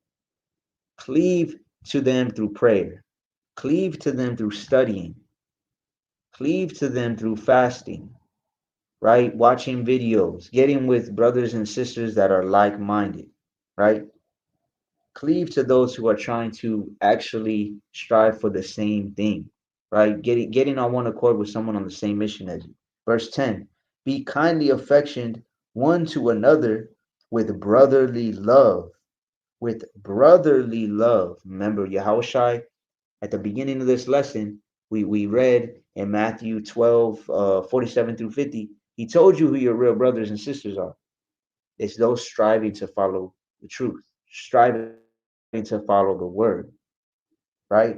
Speaker 1: Cleave to them through prayer. Cleave to them through studying. Cleave to them through fasting, right? Watching videos, getting with brothers and sisters that are like-minded, right? Cleave to those who are trying to actually strive for the same thing, right? Getting on one accord with someone on the same mission as you. Verse 10, be kindly affectioned one to another with brotherly love. With brotherly love. Remember, Yahushai, at the beginning of this lesson, we read in Matthew 12, 47 through 50, he told you who your real brothers and sisters are. It's those striving to follow the truth, striving to follow the word, right?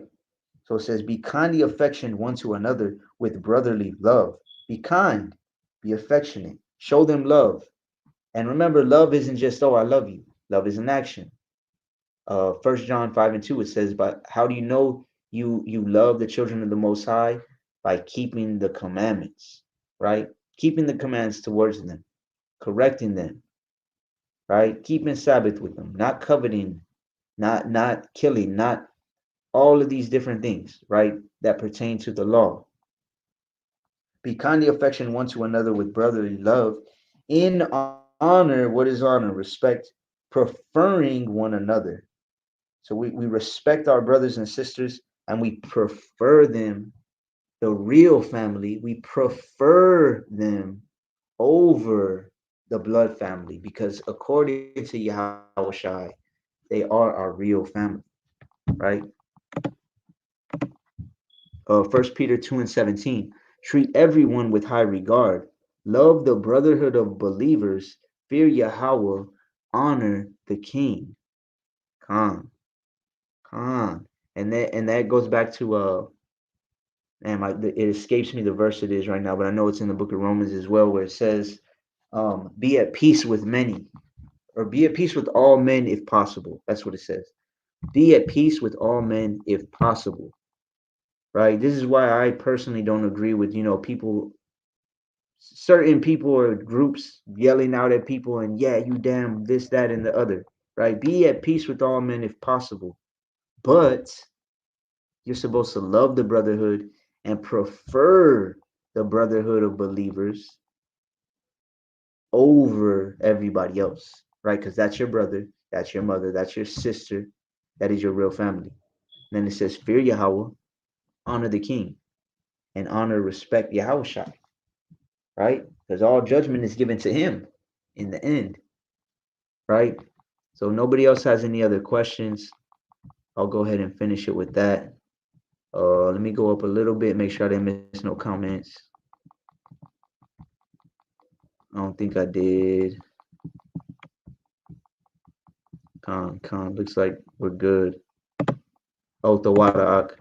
Speaker 1: So it says, be kindly affectioned one to another with brotherly love. Be kind, be affectionate, show them love. And remember, love isn't just, oh, I love you. Love is an action. 1 John 5 and 2, it says, but how do you know you love the children of the Most High? By keeping the commandments, right? Keeping the commands towards them, correcting them, right? Keeping Sabbath with them, not coveting, not killing, not all of these different things, right? That pertain to the law. Be kindly affection one to another with brotherly love, in honor. What is honor? Respect, preferring one another. So we respect our brothers and sisters and we prefer them, the real family, we prefer them over the blood family because according to Yahushai, they are our real family, right? 1 Peter 2 and 17. Treat everyone with high regard. Love the brotherhood of believers. Fear Yahweh. Honor the king. Khan. Khan. And that goes back to it escapes me the verse it is right now, but I know it's in the book of Romans as well, where it says, be at peace with many, or be at peace with all men if possible. That's what it says. Be at peace with all men if possible. Right? This is why I personally don't agree with, people, certain people or groups yelling out at people and yeah, you damn this, that, and the other. Right? Be at peace with all men if possible. But you're supposed to love the brotherhood and prefer the brotherhood of believers over everybody else, right? Because that's your brother, that's your mother, that's your sister, that is your real family. And then it says, fear Yahweh, honor the king, and honor, respect Yahushai, right? Because all judgment is given to him in the end, right? So nobody else has any other questions. I'll go ahead and finish it with that. Let me go up a little bit, make sure I didn't miss no comments. I don't think I did. Looks like we're good. Oh, the water.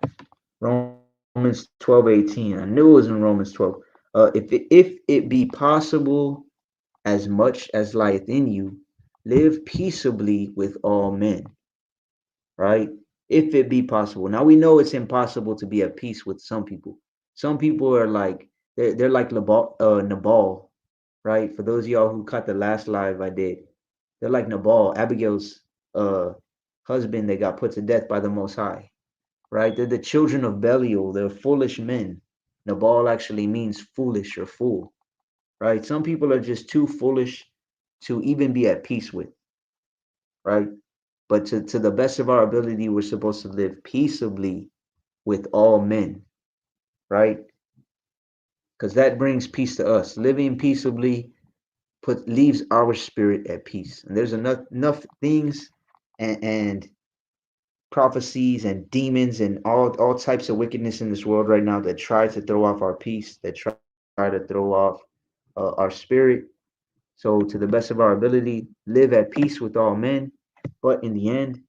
Speaker 1: Romans 12:18. I knew it was in Romans 12. If it be possible, as much as lieth in you, live peaceably with all men. Right? If it be possible. Now we know it's impossible to be at peace with some people. Some people are like they're like Nabal, right? For those of y'all who caught the last live I did, they're like Nabal, Abigail's uh husband that got put to death by the Most High, right? They're the children of Belial. They're foolish men. Nabal actually means foolish or fool, right? Some people are just too foolish to even be at peace with, right? But to the best of our ability, we're supposed to live peaceably with all men, right? Because that brings peace to us. Living peaceably leaves our spirit at peace. And there's enough things and prophecies and demons and all types of wickedness in this world right now that try to throw off our peace, that try to throw off our spirit. So, to the best of our ability, live at peace with all men, but in the end,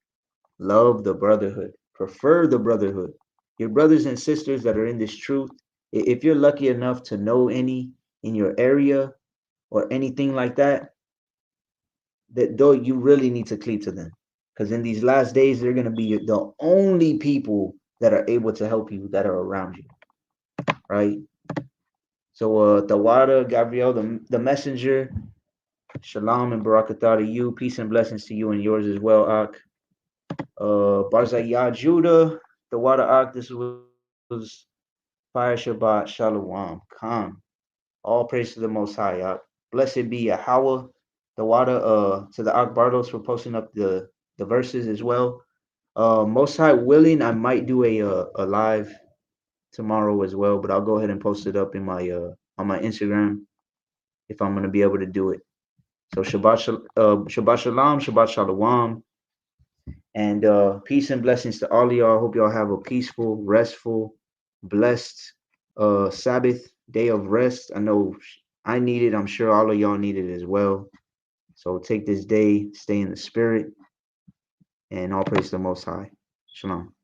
Speaker 1: love the brotherhood, prefer the brotherhood. Your brothers and sisters that are in this truth, if you're lucky enough to know any in your area or anything like that, that though you really need to cleave to them. Because in these last days, they're going to be the only people that are able to help you that are around you, right? So, Tawada, Gabriel, the messenger, shalom and barakatah to you. Peace and blessings to you and yours as well, Ak. Barzayah Judah, Tawada Ak, this was Fire Shabbat Shalom. Khan. All praise to the Most High, Ak. Blessed be Yahweh. Tawada, to the Ak Bardos for posting up the the verses as well. Most High willing, I might do a live tomorrow as well, but I'll go ahead and post it up in my on my Instagram if I'm gonna be able to do it. So Shabbat Shalom, Shabbat Shalom, and peace and blessings to all of y'all. Hope y'all have a peaceful, restful, blessed Sabbath day of rest. I know I need it. I'm sure all of y'all need it as well. So take this day, stay in the spirit, and all praise to the Most High. Shalom.